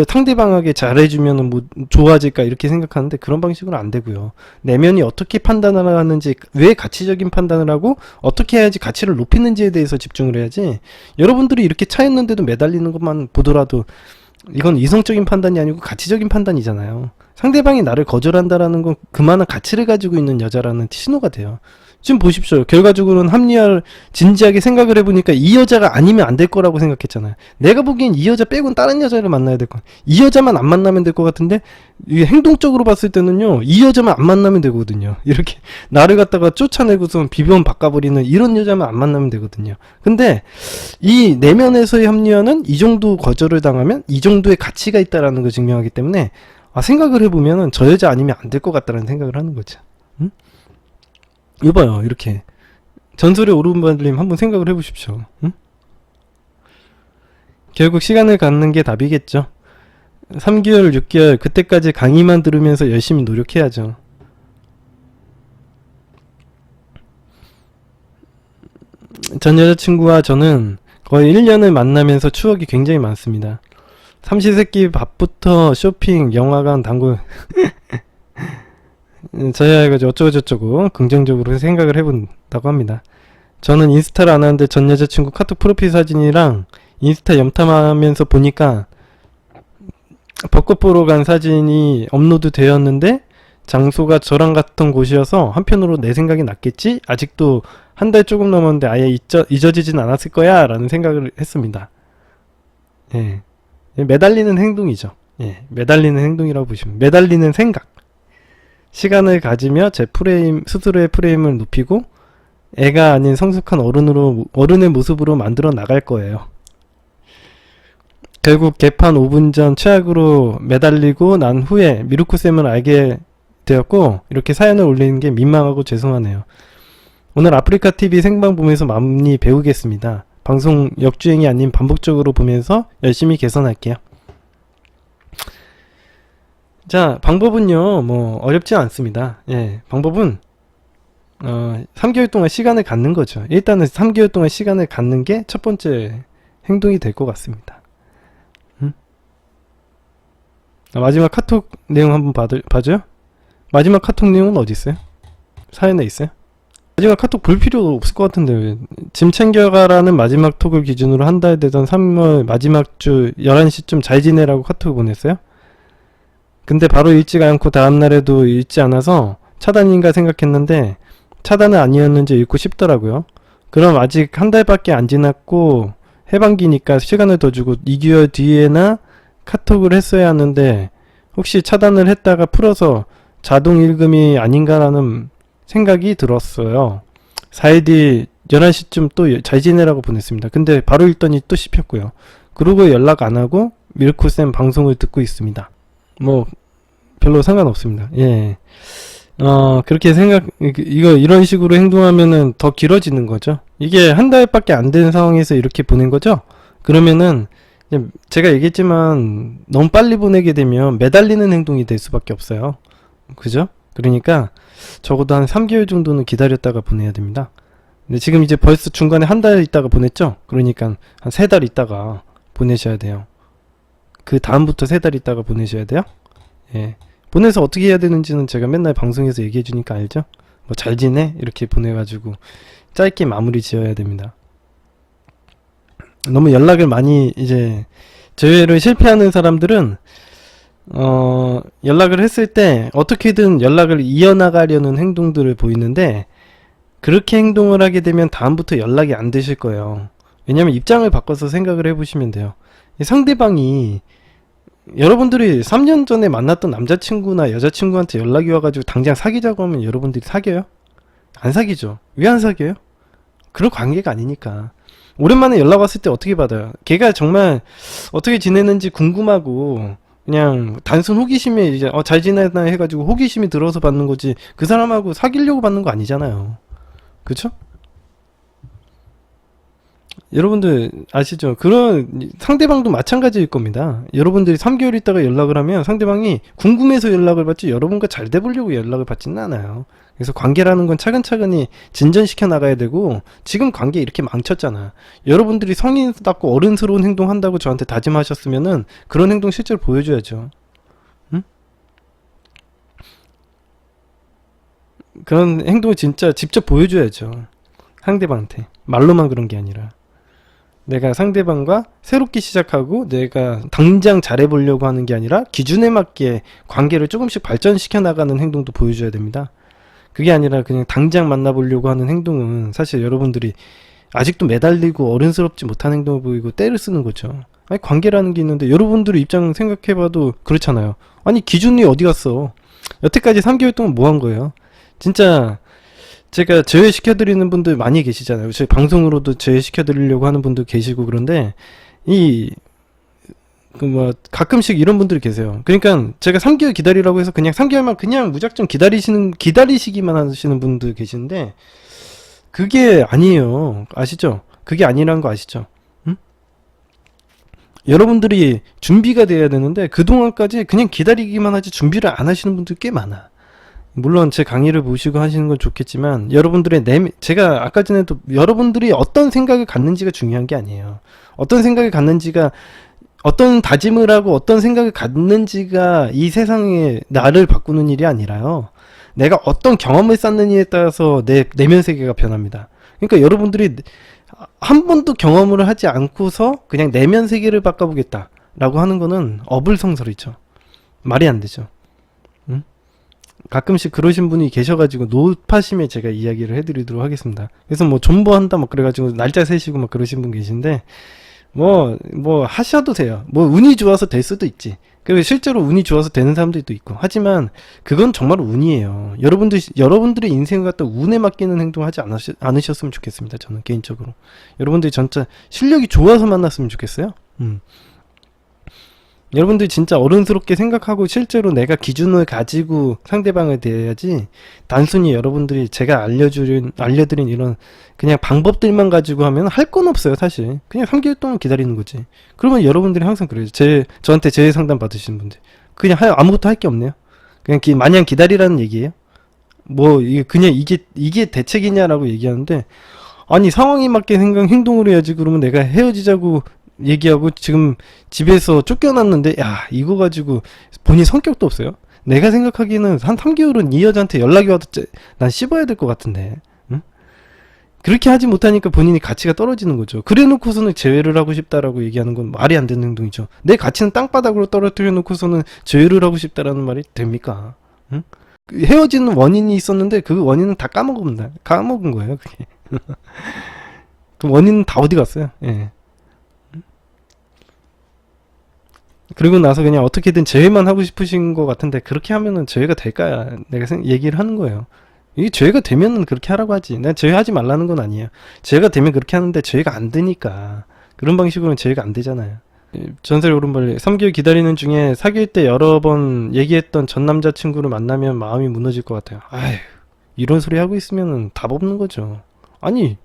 상대방에게 잘해주면은 뭐 좋아질까 이렇게 생각하는데 그런 방식으로는 안 되고요. 내면이 어떻게 판단을 하는지, 왜 가치적인 판단을 하고 어떻게 해야지 가치를 높이는지에 대해서 집중을 해야지, 여러분들이 이렇게 차였는데도 매달리는 것만 보더라도 이건 이성적인 판단이 아니고 가치적인 판단이잖아요. 상대방이 나를 거절한다라는 건 그만한 가치를 가지고 있는 여자라는 신호가 돼요. 지금 보십시오. 결과적으로는 진지하게 생각을 해보니까 이 여자가 아니면 안 될 거라고 생각했잖아요. 내가 보기엔 이 여자 빼곤 다른 여자를 만나야 될 거. 이 여자만 안 만나면 될 것 같은데, 이게 행동적으로 봤을 때는요, 이 여자만 안 만나면 되거든요. 이렇게 나를 갖다가 쫓아내고서 비번 바꿔버리는 이런 여자만 안 만나면 되거든요. 근데 이 내면에서의 합리화는 이 정도 거절을 당하면 이 정도의 가치가 있다라는 걸 증명하기 때문에, 생각을 해보면은 저 여자 아니면 안 될 것 같다는 생각을 하는 거죠. 응? 이봐요, 이렇게 전설의 오른발님 한번 생각을 해보십시오. 응? 결국 시간을 갖는 게 답이겠죠. 3개월, 6개월 그때까지 강의만 들으면서 열심히 노력해야죠. 전 여자친구와 저는 거의 1년을 만나면서 추억이 굉장히 많습니다. 삼시세끼 밥부터 쇼핑, 영화관, 단골 저야 해가지고 어쩌고저쩌고 긍정적으로 생각을 해본다고 합니다. 저는 인스타를 안 하는데 전 여자친구 카톡 프로필 사진이랑 인스타 염탐하면서 보니까 벚꽃 보러 간 사진이 업로드 되었는데 장소가 저랑 같은 곳이어서 한편으로 내 생각이 났겠지? 아직도 한 달 조금 넘었는데 아예 잊어지진 않았을 거야 라는 생각을 했습니다. 예. 매달리는 행동이죠. 예. 매달리는 행동이라고 보시면, 매달리는 생각. 시간을 가지며 제 스스로의 프레임을 높이고 애가 아닌 성숙한 어른의 모습으로 만들어 나갈 거예요. 결국 개판 5분 전 최악으로 매달리고 난 후에 미루코쌤을 알게 되었고, 이렇게 사연을 올리는 게 민망하고 죄송하네요. 오늘 아프리카TV 생방 보면서 많이 배우겠습니다. 방송 역주행이 아닌 반복적으로 보면서 열심히 개선할게요. 자, 방법은요 뭐 어렵지 않습니다. 예, 방법은 3개월 동안 시간을 갖는 거죠. 일단은 3개월 동안 시간을 갖는 게 첫 번째 행동이 될 것 같습니다. 마지막 카톡 내용 한번 봐줘요? 마지막 카톡 내용은 어디 있어요? 사연에 있어요? 마지막 카톡 볼 필요 없을 것 같은데 왜? 짐 챙겨가라는 마지막 톡을 기준으로 한 달 되던 3월 마지막 주 11시쯤 잘 지내라고 카톡을 보냈어요? 근데 바로 읽지가 않고 다음날에도 읽지 않아서 차단인가 생각했는데 차단은 아니었는지 읽고 싶더라고요. 그럼 아직 한 달밖에 안 지났고 해방기니까 시간을 더 주고 2개월 뒤에나 카톡을 했어야 하는데 혹시 차단을 했다가 풀어서 자동 읽음이 아닌가라는 생각이 들었어요. 4일 뒤 11시쯤 또 잘 지내라고 보냈습니다. 근데 바로 읽더니 또 씹혔고요. 그러고 연락 안 하고 밀코쌤 방송을 듣고 있습니다. 뭐 별로 상관없습니다. 예. 그렇게 이런 식으로 행동하면은 더 길어지는 거죠. 이게 한 달밖에 안 된 상황에서 이렇게 보낸 거죠. 그러면은 제가 얘기했지만 너무 빨리 보내게 되면 매달리는 행동이 될 수밖에 없어요. 그죠? 그러니까 적어도 한 3개월 정도는 기다렸다가 보내야 됩니다. 근데 지금 이제 벌써 중간에 한 달 있다가 보냈죠? 그러니까 한 3달 있다가 보내셔야 돼요. 그 다음부터 3달 있다가 보내셔야 돼요. 예. 보내서 어떻게 해야 되는지는 제가 맨날 방송에서 얘기해 주니까 알죠? 뭐 잘 지내? 이렇게 보내가지고 짧게 마무리 지어야 됩니다. 너무 연락을 많이 이제 제외를 실패하는 사람들은 연락을 했을 때 어떻게든 연락을 이어나가려는 행동들을 보이는데 그렇게 행동을 하게 되면 다음부터 연락이 안 되실 거예요. 왜냐면 입장을 바꿔서 생각을 해보시면 돼요. 상대방이 여러분들이 3년 전에 만났던 남자친구나 여자친구한테 연락이 와가지고 당장 사귀자고 하면 여러분들이 사겨요? 안 사귀죠. 왜 안 사겨요? 그런 관계가 아니니까. 오랜만에 연락 왔을 때 어떻게 받아요? 걔가 정말 어떻게 지내는지 궁금하고 그냥 단순 호기심에 이제 잘 지내나 해가지고 호기심이 들어서 받는 거지 그 사람하고 사귀려고 받는 거 아니잖아요. 그쵸? 여러분들 아시죠? 그런 상대방도 마찬가지일 겁니다. 여러분들이 3개월 있다가 연락을 하면 상대방이 궁금해서 연락을 받지 여러분과 잘 돼보려고 연락을 받지는 않아요. 그래서 관계라는 건 차근차근히 진전시켜 나가야 되고 지금 관계 이렇게 망쳤잖아. 여러분들이 성인답고 어른스러운 행동 한다고 저한테 다짐하셨으면은 그런 행동 실제로 보여줘야죠. 응? 그런 행동을 진짜 직접 보여줘야죠. 상대방한테. 말로만 그런 게 아니라. 내가 상대방과 새롭게 시작하고 내가 당장 잘해보려고 하는 게 아니라 기준에 맞게 관계를 조금씩 발전시켜 나가는 행동도 보여줘야 됩니다. 그게 아니라 그냥 당장 만나보려고 하는 행동은 사실 여러분들이 아직도 매달리고 어른스럽지 못한 행동을 보이고 때를 쓰는 거죠. 아니 관계라는 게 있는데 여러분들의 입장 생각해봐도 그렇잖아요. 아니 기준이 어디 갔어? 여태까지 3개월 동안 뭐 한 거예요? 진짜 제가 제외시켜드리는 분들 많이 계시잖아요. 저희 방송으로도 제외시켜드리려고 하는 분도 계시고 그런데 가끔씩 이런 분들이 계세요. 그러니까 제가 3개월 기다리라고 해서 그냥 3개월만 그냥 무작정 기다리시기만 하시는 분들 계시는데 그게 아니에요. 아시죠? 그게 아니라는 거 아시죠? 응? 여러분들이 준비가 돼야 되는데 그동안까지 그냥 기다리기만 하지 준비를 안 하시는 분들 꽤 많아. 물론 제 강의를 보시고 하시는 건 좋겠지만 여러분들의 제가 아까 전에도 여러분들이 어떤 생각을 갖는지가 중요한 게 아니에요. 어떤 생각을 갖는지가 어떤 다짐을 하고 어떤 생각을 갖는지가 이 세상에 나를 바꾸는 일이 아니라요. 내가 어떤 경험을 쌓느냐에 따라서 내 내면 세계가 변합니다. 그러니까 여러분들이 한 번도 경험을 하지 않고서 그냥 내면 세계를 바꿔보겠다라고 하는 거는 어불성설이죠. 말이 안 되죠. 응? 가끔씩 그러신 분이 계셔가지고 노파심에 제가 이야기를 해드리도록 하겠습니다. 그래서 뭐 존버한다 막 그래가지고 날짜 세시고 막 그러신 분 계신데 뭐 하셔도 돼요. 뭐 운이 좋아서 될 수도 있지. 그리고 실제로 운이 좋아서 되는 사람들도 있고. 하지만 그건 정말 운이에요. 여러분들의 인생을 갖다 운에 맡기는 행동 하지 않으셨으면 좋겠습니다. 저는 개인적으로. 여러분들이 진짜 실력이 좋아서 만났으면 좋겠어요. 여러분들이 진짜 어른스럽게 생각하고 실제로 내가 기준을 가지고 상대방을 대해야지 단순히 여러분들이 제가 알려드린 이런 그냥 방법들만 가지고 하면 할 건 없어요. 사실 그냥 3개월 동안 기다리는 거지. 그러면 여러분들이 항상 그래요. 저한테 재해 상담 받으시는 분들 그냥 아무것도 할 게 없네요. 그냥 마냥 기다리라는 얘기예요. 뭐 이게 그냥 이게 대책이냐라고 얘기하는데, 아니 상황에 맞게 행동을 해야지. 그러면 내가 헤어지자고 얘기하고 지금 집에서 쫓겨났는데, 야 이거 가지고 본인 성격도 없어요? 내가 생각하기에는 한 3개월은 이 여자한테 연락이 와도 난 씹어야 될 것 같은데. 응? 그렇게 하지 못하니까 본인이 가치가 떨어지는 거죠. 그래 놓고서는 재회를 하고 싶다라고 얘기하는 건 말이 안 되는 행동이죠. 내 가치는 땅바닥으로 떨어뜨려 놓고서는 재회를 하고 싶다라는 말이 됩니까? 응? 헤어지는 원인이 있었는데 그 원인은 다 까먹은 거예요. 그게. 그 원인은 다 어디 갔어요? 예. 그리고 나서 그냥 어떻게든 제외만 하고 싶으신 것 같은데, 그렇게 하면은 제외가 될까? 내가 얘기를 하는 거예요. 이게 제외가 되면은 그렇게 하라고 하지. 내가 제외하지 말라는 건 아니에요. 제외가 되면 그렇게 하는데 제외가 안 되니까. 그런 방식으로는 제외가 안 되잖아요. 전설의 오른발리 3개월 기다리는 중에 사귈 때 여러 번 얘기했던 전 남자친구를 만나면 마음이 무너질 것 같아요. 아휴, 이런 소리 하고 있으면은 답 없는 거죠. 아니,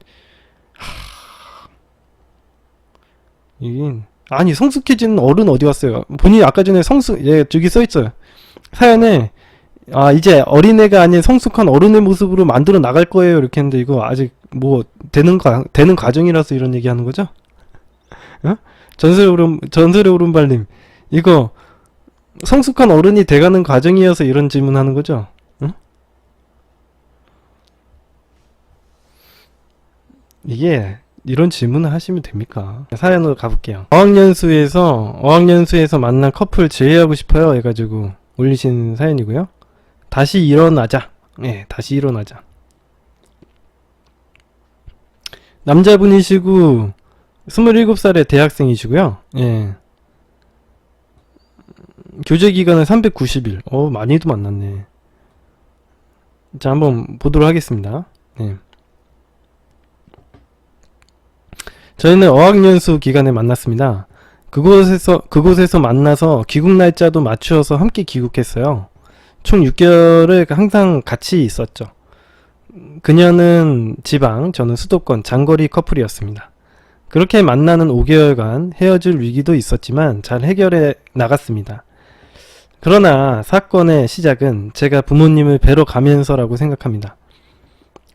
이게 아니 성숙해진 어른 어디 갔어요? 본인이 아까 전에 저기 써 있어요. 사연에 이제 어린애가 아닌 성숙한 어른의 모습으로 만들어 나갈 거예요 이렇게 했는데, 이거 아직 뭐 되는 과정이라서 이런 얘기하는 거죠? 어? 전설의 오른발님, 이거 성숙한 어른이 돼가는 과정이어서 이런 질문하는 거죠? 응? 이게 이런 질문을 하시면 됩니까? 사연으로 가볼게요. 어학연수에서 만난 커플 제외하고 싶어요 해가지고 올리신 사연이고요. 다시 일어나자. 예, 다시 일어나자. 남자분이시고 27살의 대학생이시고요. 예. 교제 기간은 390일. 많이도 만났네. 자, 한번 보도록 하겠습니다. 예. 저희는 어학연수 기간에 만났습니다. 그곳에서 만나서 귀국 날짜도 맞추어서 함께 귀국했어요. 총 6개월을 항상 같이 있었죠. 그녀는 지방, 저는 수도권 장거리 커플이었습니다. 그렇게 만나는 5개월간 헤어질 위기도 있었지만 잘 해결해 나갔습니다. 그러나 사건의 시작은 제가 부모님을 뵈러 가면서라고 생각합니다.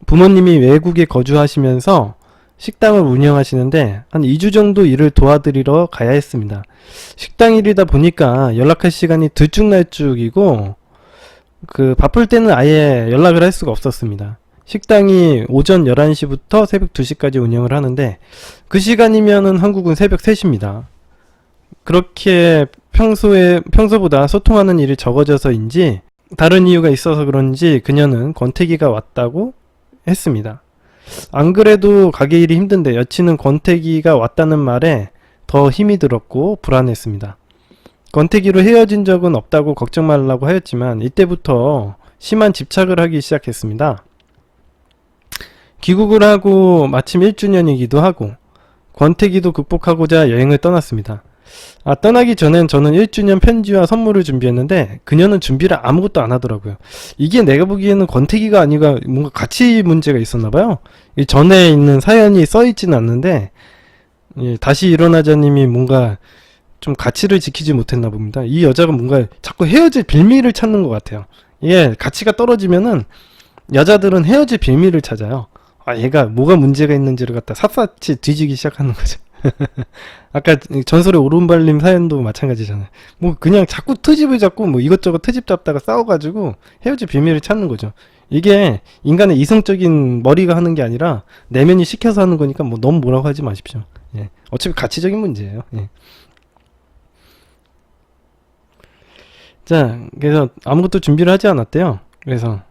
부모님이 외국에 거주하시면서 식당을 운영하시는데 한 2주 정도 일을 도와드리러 가야 했습니다. 식당 일이다 보니까 연락할 시간이 들쭉날쭉이고, 바쁠 때는 아예 연락을 할 수가 없었습니다. 식당이 오전 11시부터 새벽 2시까지 운영을 하는데, 그 시간이면은 한국은 새벽 3시입니다. 그렇게 평소보다 소통하는 일이 적어져서인지 다른 이유가 있어서 그런지 그녀는 권태기가 왔다고 했습니다. 안 그래도 가게 일이 힘든데 여친은 권태기가 왔다는 말에 더 힘이 들었고 불안했습니다. 권태기로 헤어진 적은 없다고 걱정 말라고 하였지만 이때부터 심한 집착을 하기 시작했습니다. 귀국을 하고 마침 1주년이기도 하고 권태기도 극복하고자 여행을 떠났습니다. 떠나기 전엔 저는 1주년 편지와 선물을 준비했는데 그녀는 준비를 아무것도 안 하더라고요. 이게 내가 보기에는 권태기가 아니라 뭔가 가치 문제가 있었나봐요. 전에 있는 사연이 써있지는 않는데, 다시 일어나자님이 뭔가 좀 가치를 지키지 못했나 봅니다. 이 여자가 뭔가 자꾸 헤어질 빌미를 찾는 것 같아요. 이게 가치가 떨어지면은 여자들은 헤어질 빌미를 찾아요. 얘가 뭐가 문제가 있는지를 갖다 샅샅이 뒤지기 시작하는 거죠. 아까 전설의 오른발님 사연도 마찬가지잖아요. 뭐 그냥 자꾸 트집을 잡고 뭐 이것저것 트집 잡다가 싸워가지고 헤어질 비밀을 찾는 거죠. 이게 인간의 이성적인 머리가 하는 게 아니라 내면이 시켜서 하는 거니까 뭐 너무 뭐라고 하지 마십시오. 예. 어차피 가치적인 문제예요. 예. 자, 그래서 아무것도 준비를 하지 않았대요. 그래서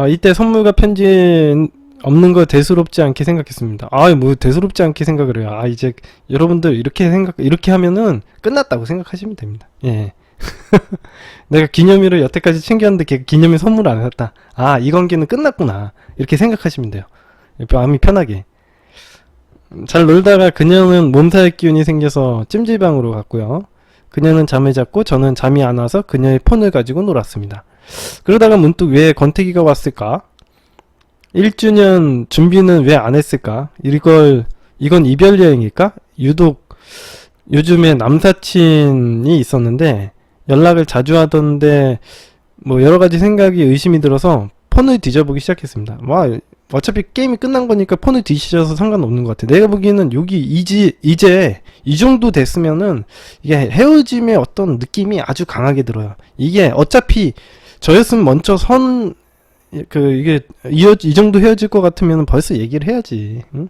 이때 선물과 편지 없는 거 대수롭지 않게 생각했습니다. 뭐 대수롭지 않게 생각을 해요. 이제 여러분들 이렇게 하면은 끝났다고 생각하시면 됩니다. 예. 내가 기념일을 여태까지 챙겼는데 기념일 선물 안 했다. 이 관계는 끝났구나. 이렇게 생각하시면 돼요. 마음이 편하게. 잘 놀다가 그녀는 몸살 기운이 생겨서 찜질방으로 갔고요. 그녀는 잠을 잤고 저는 잠이 안 와서 그녀의 폰을 가지고 놀았습니다. 그러다가 문득 왜 권태기가 왔을까? 1주년 준비는 왜 안 했을까? 이건 이별 여행일까? 유독 요즘에 남사친이 있었는데 연락을 자주 하던데 뭐 여러 가지 생각이 의심이 들어서 폰을 뒤져보기 시작했습니다. 와, 어차피 게임이 끝난 거니까 폰을 뒤지셔서 상관없는 것 같아. 내가 보기에는 여기 이제 이 정도 됐으면은 이게 헤어짐의 어떤 느낌이 아주 강하게 들어요. 이게 어차피 저였으면 먼저 이게 이 정도 헤어질 것 같으면 벌써 얘기를 해야지. 응?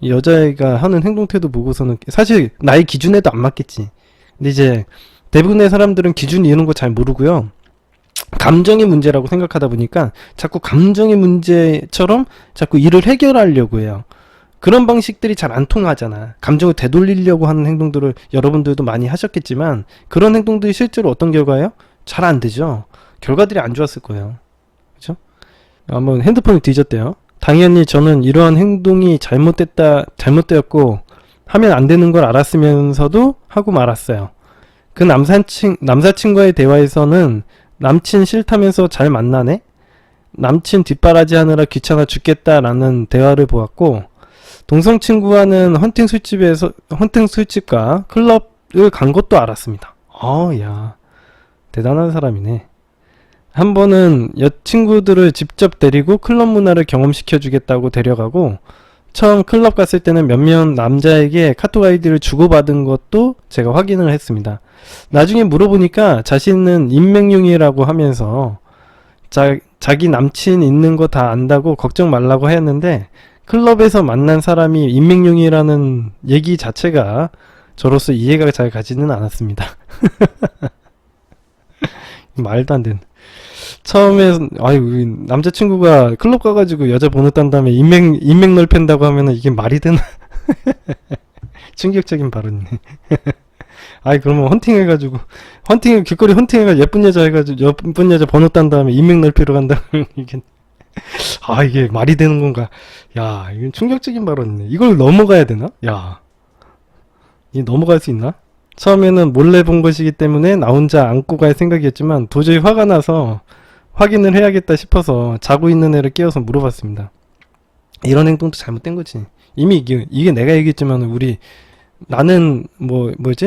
이 여자애가 하는 행동 태도 보고서는 사실 나의 기준에도 안 맞겠지. 근데 이제 대부분의 사람들은 기준 이런 거 잘 모르고요. 감정의 문제라고 생각하다 보니까 자꾸 감정의 문제처럼 자꾸 일을 해결하려고 해요. 그런 방식들이 잘 안 통하잖아. 감정을 되돌리려고 하는 행동들을 여러분들도 많이 하셨겠지만 그런 행동들이 실제로 어떤 결과예요? 잘 안 되죠. 결과들이 안 좋았을 거예요. 그죠? 한번 핸드폰을 뒤졌대요. 당연히 저는 이러한 행동이 잘못되었고 하면 안 되는 걸 알았으면서도 하고 말았어요. 그 남사친과의 대화에서는 남친 싫다면서 잘 만나네? 남친 뒷바라지 하느라 귀찮아 죽겠다라는 대화를 보았고, 동성 친구와는 헌팅 술집과 클럽을 간 것도 알았습니다. 야, 대단한 사람이네. 한 번은 여친구들을 직접 데리고 클럽 문화를 경험시켜 주겠다고 데려가고, 처음 클럽 갔을 때는 몇몇 남자에게 카톡 아이디를 주고받은 것도 제가 확인을 했습니다. 나중에 물어보니까 자신은 인맥용이라고 하면서 자기 남친 있는 거 다 안다고 걱정 말라고 했는데, 클럽에서 만난 사람이 인맥용이라는 얘기 자체가 저로서 이해가 잘 가지는 않았습니다. 말도 안 되는. 처음에 남자친구가 클럽 가가지고 여자 번호 딴 다음에 인맥 넓힌다고 하면은 이게 말이 되나? 충격적인 발언이네. 그러면 길거리 헌팅해가지고 예쁜 여자 해가지고 예쁜 여자 번호 딴 다음에 인맥 넓히러 간다면 이게 말이 되는 건가? 야, 이건 충격적인 발언이네. 이걸 넘어가야 되나? 야, 이 넘어갈 수 있나? 처음에는 몰래 본 것이기 때문에 나 혼자 안고 갈 생각이었지만 도저히 화가 나서 확인을 해야겠다 싶어서 자고 있는 애를 깨워서 물어봤습니다. 이런 행동도 잘못된 거지. 이미 이게 내가 얘기했지만 나는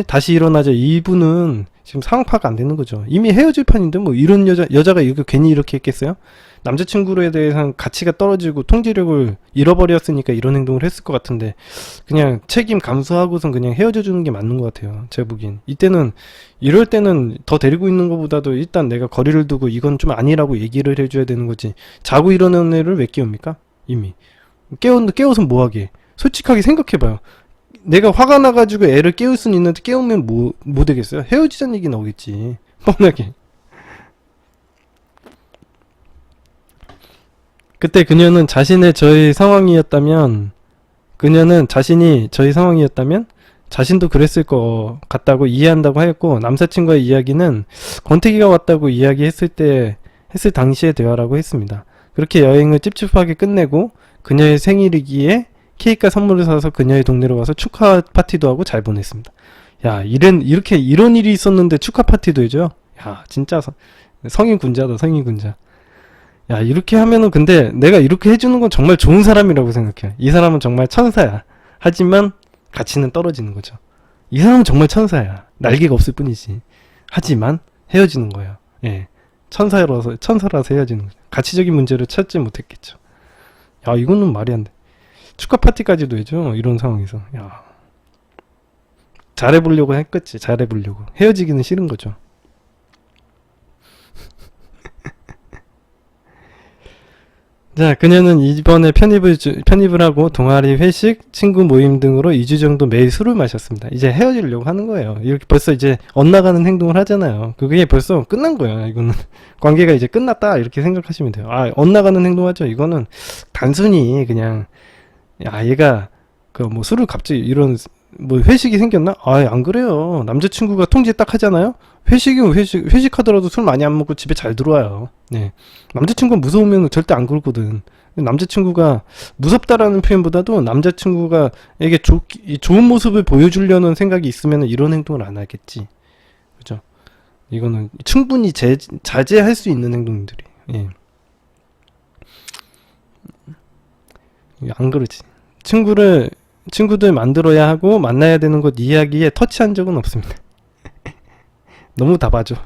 다시 일어나자, 이분은 지금 상황 파악 안 되는 거죠. 이미 헤어질 판인데 이런 여자가 이거 괜히 이렇게 했겠어요? 남자친구에 대해서는 가치가 떨어지고 통제력을 잃어버렸으니까 이런 행동을 했을 것 같은데, 그냥 책임 감수하고선 그냥 헤어져 주는 게 맞는 것 같아요. 제가 보기엔. 이럴 때는 더 데리고 있는 것보다도 일단 내가 거리를 두고 이건 좀 아니라고 얘기를 해줘야 되는 거지. 자고 일어나는 애를 왜 깨웁니까? 이미. 깨워서 뭐하게. 솔직하게 생각해봐요. 내가 화가 나가지고 애를 깨울 수는 있는데 깨우면 뭐 되겠어요? 헤어지자는 얘기 나오겠지. 뻔하게. 그때 그녀는 자신이 저희 상황이었다면 자신도 그랬을 것 같다고 이해한다고 하였고, 남사친과의 이야기는 권태기가 왔다고 이야기했을 당시의 대화라고 했습니다. 그렇게 여행을 찝찝하게 끝내고 그녀의 생일이기에 케이크와 선물을 사서 그녀의 동네로 가서 축하 파티도 하고 잘 보냈습니다. 야, 이런 일이 있었는데 축하 파티도 해줘요? 야, 진짜 성인 군자다, 성인 군자. 야, 이렇게 하면은, 근데 내가 이렇게 해주는 건 정말 좋은 사람이라고 생각해. 이 사람은 정말 천사야. 하지만 가치는 떨어지는 거죠. 이 사람은 정말 천사야. 날개가 없을 뿐이지. 하지만 헤어지는 거예요. 예. 천사라서 헤어지는 거죠. 가치적인 문제를 찾지 못했겠죠. 야, 이거는 말이 안 돼. 축하 파티까지도 해줘. 이런 상황에서. 야, 잘해보려고 했겠지. 잘해보려고. 헤어지기는 싫은 거죠. 자, 그녀는 이번에 편입을 하고 동아리, 회식, 친구 모임 등으로 2주 정도 매일 술을 마셨습니다. 이제 헤어지려고 하는 거예요. 이렇게 벌써 이제 엇나가는 행동을 하잖아요. 그게 벌써 끝난 거예요. 이거는 관계가 이제 끝났다, 이렇게 생각하시면 돼요. 엇나가는 행동하죠. 이거는 단순히 그냥, 얘가 술을 갑자기 회식이 생겼나? 안 그래요. 남자친구가 통제 딱 하잖아요. 회식하더라도 술 많이 안 먹고 집에 잘 들어와요. 네. 남자친구가 무서우면 절대 안 그러거든. 남자친구가 무섭다라는 표현보다도 남자친구가 에게 좋은 모습을 보여주려는 생각이 있으면 이런 행동을 안 하겠지. 그죠? 이거는 충분히 자제할 수 있는 행동들이. 예. 안 그러지. 친구들 만들어야 하고 만나야 되는 것 이야기에 터치한 적은 없습니다. 너무 다 봐줘.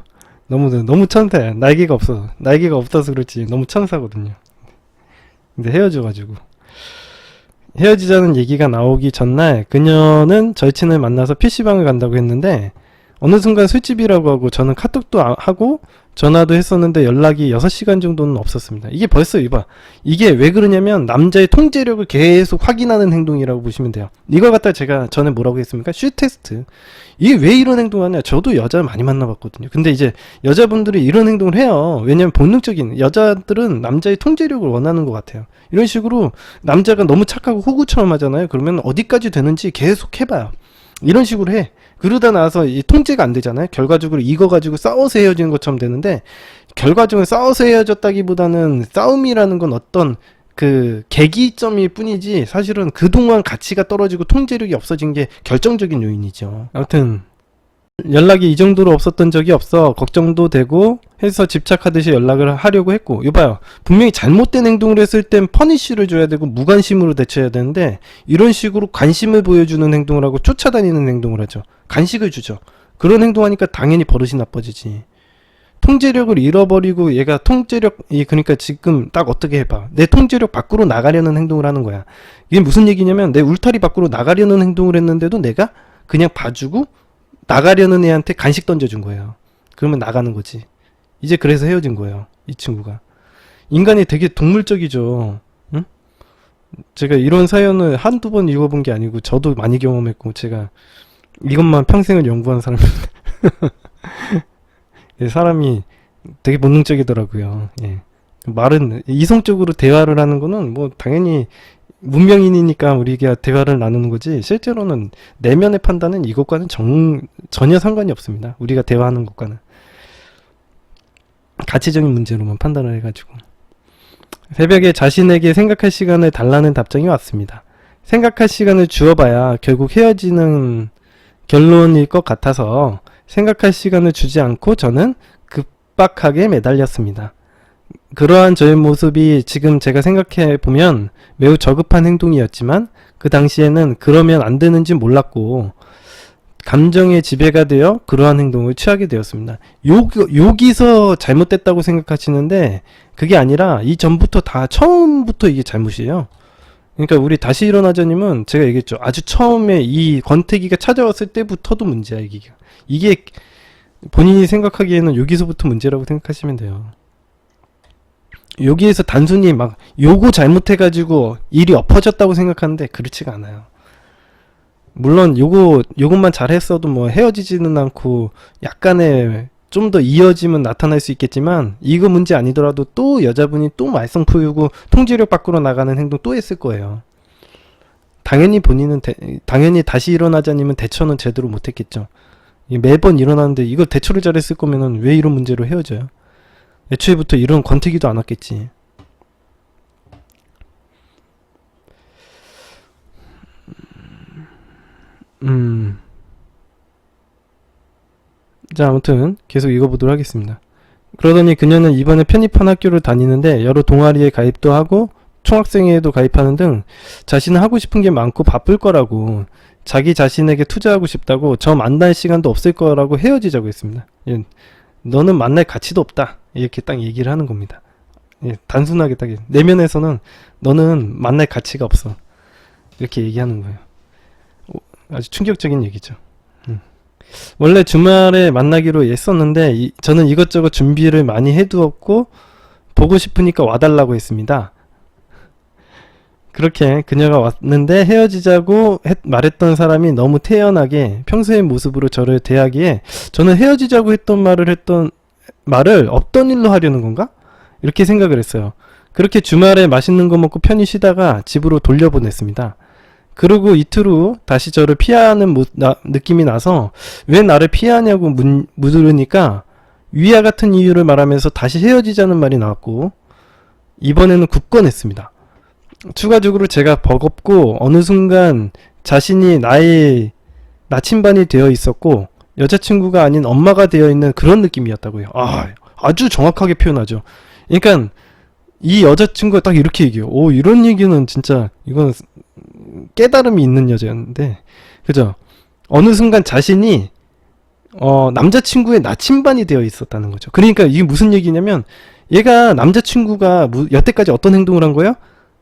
너무 천사야. 날개가 없어서 그렇지. 너무 천사거든요. 근데 헤어지자는 얘기가 나오기 전날 그녀는 절친을 만나서 PC방을 간다고 했는데 어느 순간 술집이라고 하고 저는 카톡도 하고 전화도 했었는데 연락이 6시간 정도는 없었습니다. 이게 벌써 이게 왜 그러냐면 남자의 통제력을 계속 확인하는 행동이라고 보시면 돼요. 이걸 갖다 제가 전에 뭐라고 했습니까? 슈 테스트. 이게 왜 이런 행동하냐? 저도 여자를 많이 만나봤거든요. 근데 이제 여자분들이 이런 행동을 해요. 왜냐면 본능적인 여자들은 남자의 통제력을 원하는 것 같아요. 이런 식으로 남자가 너무 착하고 호구처럼 하잖아요. 그러면 어디까지 되는지 계속 해봐요. 이런 식으로 해. 그러다 나서 이 통제가 안 되잖아요. 결과적으로 이거 가지고 싸워서 헤어지는 것처럼 되는데, 결과적으로 싸워서 헤어졌다기보다는 싸움이라는 건 어떤 그 계기점일 뿐이지 사실은 그동안 가치가 떨어지고 통제력이 없어진 게 결정적인 요인이죠. 아무튼 연락이 이 정도로 없었던 적이 없어 걱정도 되고 해서 집착하듯이 연락을 하려고 했고, 이봐요, 분명히 잘못된 행동을 했을 땐 퍼니쉬를 줘야 되고 무관심으로 대처해야 되는데 이런 식으로 관심을 보여주는 행동을 하고 쫓아다니는 행동을 하죠. 간식을 주죠. 그런 행동하니까 당연히 버릇이 나빠지지. 통제력을 잃어버리고 얘가 그러니까 지금 딱 어떻게 해봐, 내 통제력 밖으로 나가려는 행동을 하는 거야. 이게 무슨 얘기냐면 내 울타리 밖으로 나가려는 행동을 했는데도 내가 그냥 봐주고 나가려는 애한테 간식 던져준 거예요. 그러면 나가는 거지. 이제 그래서 헤어진 거예요, 이 친구가. 인간이 되게 동물적이죠. 응? 제가 이런 사연을 한두 번 읽어본 게 아니고 저도 많이 경험했고 제가 이것만 평생을 연구한 사람입니다. 사람이 되게 본능적이더라고요. 예. 말은 이성적으로 대화를 하는 거는 뭐 당연히 문명인이니까 우리가 대화를 나누는 거지, 실제로는 내면의 판단은 이것과는 전혀 상관이 없습니다. 우리가 대화하는 것과는 가치적인 문제로만 판단을 해가지고. 새벽에 자신에게 생각할 시간을 달라는 답장이 왔습니다. 생각할 시간을 주어봐야 결국 헤어지는 결론일 것 같아서 생각할 시간을 주지 않고 저는 급박하게 매달렸습니다. 그러한 저의 모습이 지금 제가 생각해 보면 매우 저급한 행동이었지만 그 당시에는 그러면 안 되는지 몰랐고 감정의 지배가 되어 그러한 행동을 취하게 되었습니다. 여기서 잘못됐다고 생각하시는데 그게 아니라 이전부터 다 처음부터 이게 잘못이에요. 그러니까 우리 다시 일어나자님은 제가 얘기했죠. 아주 처음에 이 권태기가 찾아왔을 때부터도 문제야. 이게 본인이 생각하기에는 여기서부터 문제라고 생각하시면 돼요. 여기에서 단순히 막 요거 잘못해가지고 일이 엎어졌다고 생각하는데 그렇지가 않아요. 물론 요것만 잘했어도 뭐 헤어지지는 않고 약간의 좀 더 이어짐은 나타날 수 있겠지만 이거 문제 아니더라도 또 여자분이 또 말썽 피우고 통제력 밖으로 나가는 행동 또 했을 거예요. 당연히 당연히 다시 일어나자님은 대처는 제대로 못했겠죠. 매번 일어나는데 이걸 대처를 잘했을 거면은 왜 이런 문제로 헤어져요? 애초에부터 이런 권태기도 안 왔겠지. 자, 아무튼 계속 읽어보도록 하겠습니다. 그러더니 그녀는 이번에 편입한 학교를 다니는데 여러 동아리에 가입도 하고 총학생회에도 가입하는 등 자신은 하고 싶은 게 많고 바쁠 거라고, 자기 자신에게 투자하고 싶다고, 저 만날 시간도 없을 거라고 헤어지자고 했습니다. 예, 너는 만날 가치도 없다, 이렇게 딱 얘기를 하는 겁니다. 예, 단순하게 딱 내면에서는 너는 만날 가치가 없어, 이렇게 얘기하는 거예요. 아주 충격적인 얘기죠. 원래 주말에 만나기로 했었는데 저는 이것저것 준비를 많이 해두었고 보고 싶으니까 와달라고 했습니다. 그렇게 그녀가 왔는데 헤어지자고 말했던 사람이 너무 태연하게 평소의 모습으로 저를 대하기에 저는 헤어지자고 했던 말을 없던 일로 하려는 건가? 이렇게 생각을 했어요. 그렇게 주말에 맛있는 거 먹고 편히 쉬다가 집으로 돌려보냈습니다. 그리고 이틀 후 다시 저를 피하는 느낌이 나서 왜 나를 피하냐고 물으니까 위와 같은 이유를 말하면서 다시 헤어지자는 말이 나왔고 이번에는 굳건했습니다. 추가적으로 제가 버겁고 어느 순간 자신이 나의 나침반이 되어 있었고 여자친구가 아닌 엄마가 되어 있는 그런 느낌이었다고요. 아주 정확하게 표현하죠. 그러니까 이 여자친구가 딱 이렇게 얘기해요. 이런 얘기는 진짜 이건 깨달음이 있는 여자였는데, 그죠? 어느 순간 자신이 남자친구의 나침반이 되어 있었다는 거죠. 그러니까 이게 무슨 얘기냐면 얘가 남자친구가 여태까지 어떤 행동을 한 거예요?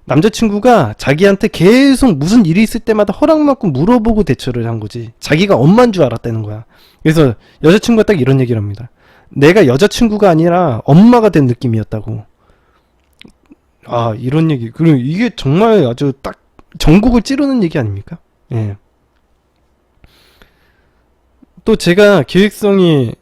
남자친구가 자기한테 계속 무슨 일이 있을 때마다 허락받고 물어보고 대처를 한 거지. 자기가 엄마인 줄 알았다는 거야. 그래서 여자친구가 딱 이런 얘기를 합니다. 내가 여자친구가 아니라 엄마가 된 느낌이었다고. 아, 이런 얘기. 그리고 이게 정말 아주 딱 전곡을 찌르는 얘기 아닙니까? 예. 또 제가 계획성이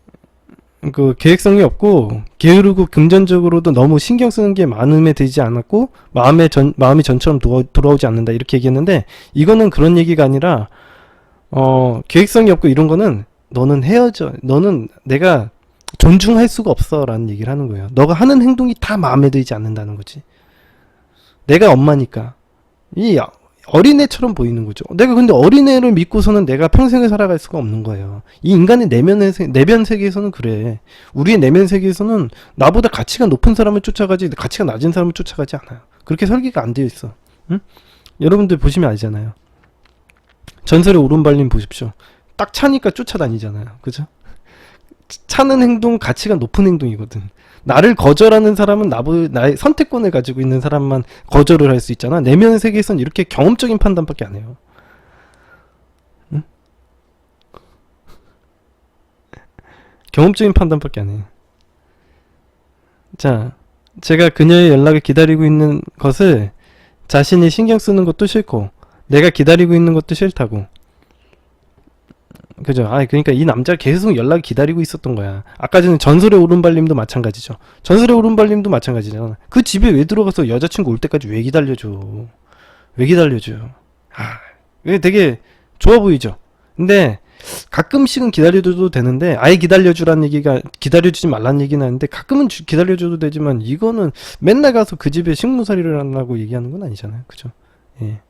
없고 게으르고 금전적으로도 너무 신경 쓰는 게 마음에 들지 않았고 마음이 전처럼 돌아오지 않는다 이렇게 얘기했는데, 이거는 그런 얘기가 아니라 계획성이 없고 이런 거는 너는 헤어져, 너는 내가 존중할 수가 없어 라는 얘기를 하는 거예요. 너가 하는 행동이 다 마음에 들지 않는다는 거지. 내가 엄마니까 이 어린애처럼 보이는 거죠. 내가 근데 어린애를 믿고서는 내가 평생을 살아갈 수가 없는 거예요. 이 인간의 내면 세계에서는 그래. 우리의 내면 세계에서는 나보다 가치가 높은 사람을 쫓아가지 가치가 낮은 사람을 쫓아가지 않아요. 그렇게 설계가 안 되어 있어. 응? 여러분들 보시면 알잖아요. 전설의 오른발님 보십시오. 딱 차니까 쫓아다니잖아요. 그죠? 차는 행동 가치가 높은 행동이거든. 나를 거절하는 사람은 나의 선택권을 가지고 있는 사람만 거절을 할 수 있잖아. 내면 세계에선 이렇게 경험적인 판단밖에 안 해요. 응? 경험적인 판단밖에 안 해요. 자, 제가 그녀의 연락을 기다리고 있는 것을 자신이 신경 쓰는 것도 싫고 내가 기다리고 있는 것도 싫다고. 그죠? 그러니까 이 남자가 계속 연락을 기다리고 있었던 거야. 아까 전에 전설의 오른발님도 마찬가지죠. 전설의 오른발님도 마찬가지잖아. 그 집에 왜 들어가서 여자친구 올 때까지 왜 기다려줘? 왜 기다려줘? 왜 되게 좋아 보이죠? 근데 가끔씩은 기다려줘도 되는데, 아예 기다려주라는 얘기가, 기다려주지 말라는 얘기는 아닌데 가끔은 기다려줘도 되지만 이거는 맨날 가서 그 집에 식모살이를 하려고 얘기하는 건 아니잖아요. 그죠? 예.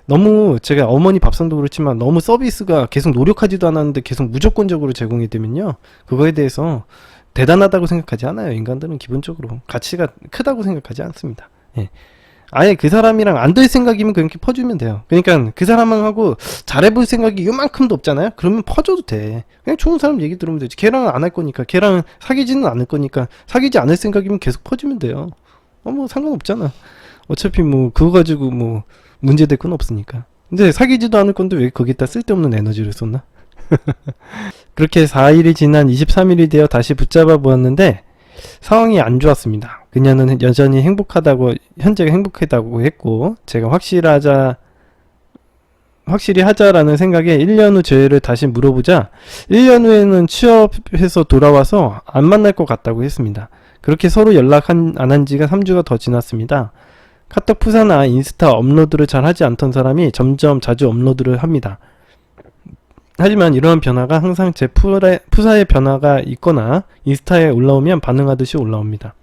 너무 제가 어머니 밥상도 그렇지만 너무 서비스가 계속 노력하지도 않았는데 계속 무조건적으로 제공이 되면요, 그거에 대해서 대단하다고 생각하지 않아요. 인간들은 기본적으로 가치가 크다고 생각하지 않습니다. 예. 아예 그 사람이랑 안 될 생각이면 그렇게 퍼주면 돼요. 그러니까 그 사람하고 잘해볼 생각이 요만큼도 없잖아요. 그러면 퍼줘도 돼. 그냥 좋은 사람 얘기 들으면 되지. 걔랑은 안 할 거니까, 걔랑 사귀지는 않을 거니까, 사귀지 않을 생각이면 계속 퍼주면 돼요. 뭐 상관없잖아. 어차피 뭐 그거 가지고 뭐 문제될 건 없으니까. 근데 사귀지도 않을 건데 왜 거기다 쓸데없는 에너지를 쏟나? 그렇게 4일이 지난 23일이 되어 다시 붙잡아 보았는데 상황이 안 좋았습니다. 그녀는 여전히 현재가 행복하다고 했고, 제가 확실히 하자라는 생각에 1년 후 저희를 다시 물어보자 1년 후에는 취업해서 돌아와서 안 만날 것 같다고 했습니다. 그렇게 서로 연락 안 한 지가 3주가 더 지났습니다. 카톡 푸사나 인스타 업로드를 잘 하지 않던 사람이 점점 자주 업로드를 합니다. 하지만 이러한 변화가 항상 제 푸사의 변화가 있거나 인스타에 올라오면 반응하듯이 올라옵니다.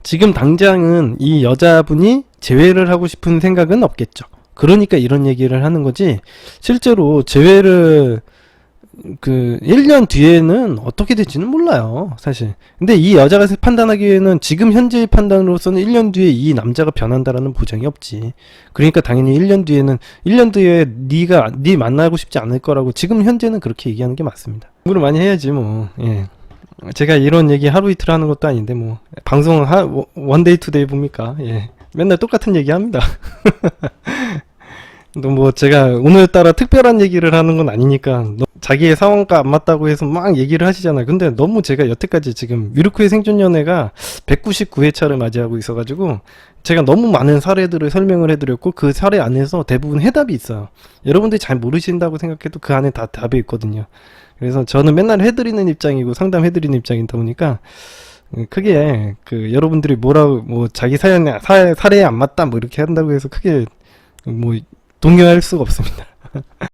지금 당장은 이 여자분이 재회를 하고 싶은 생각은 없겠죠. 그러니까 이런 얘기를 하는 거지, 실제로 재회를 1년 뒤에는 어떻게 될지는 몰라요, 사실. 근데 이 여자가 판단하기에는 지금 현재의 판단으로서는 1년 뒤에 이 남자가 변한다라는 보장이 없지. 그러니까 당연히 1년 뒤에 네 만나고 싶지 않을 거라고 지금 현재는 그렇게 얘기하는 게 맞습니다. 공부를 많이 해야지 뭐. 예. 제가 이런 얘기 하루 이틀 하는 것도 아닌데 뭐 방송 원데이 투데이 봅니까? 예. 맨날 똑같은 얘기 합니다. 뭐 제가 오늘따라 특별한 얘기를 하는 건 아니니까 자기의 상황과 안 맞다고 해서 막 얘기를 하시잖아요. 근데 너무 제가 여태까지 지금 위르크의 생존연애가 199회차를 맞이하고 있어가지고 제가 너무 많은 사례들을 설명을 해드렸고 그 사례 안에서 대부분 해답이 있어요. 여러분들이 잘 모르신다고 생각해도 그 안에 다 답이 있거든요. 그래서 저는 맨날 해드리는 입장이고 상담해드리는 입장이다 보니까 크게 여러분들이 뭐 자기 사례에 안 맞다 뭐 이렇게 한다고 해서 크게 뭐 동요할 수가 없습니다.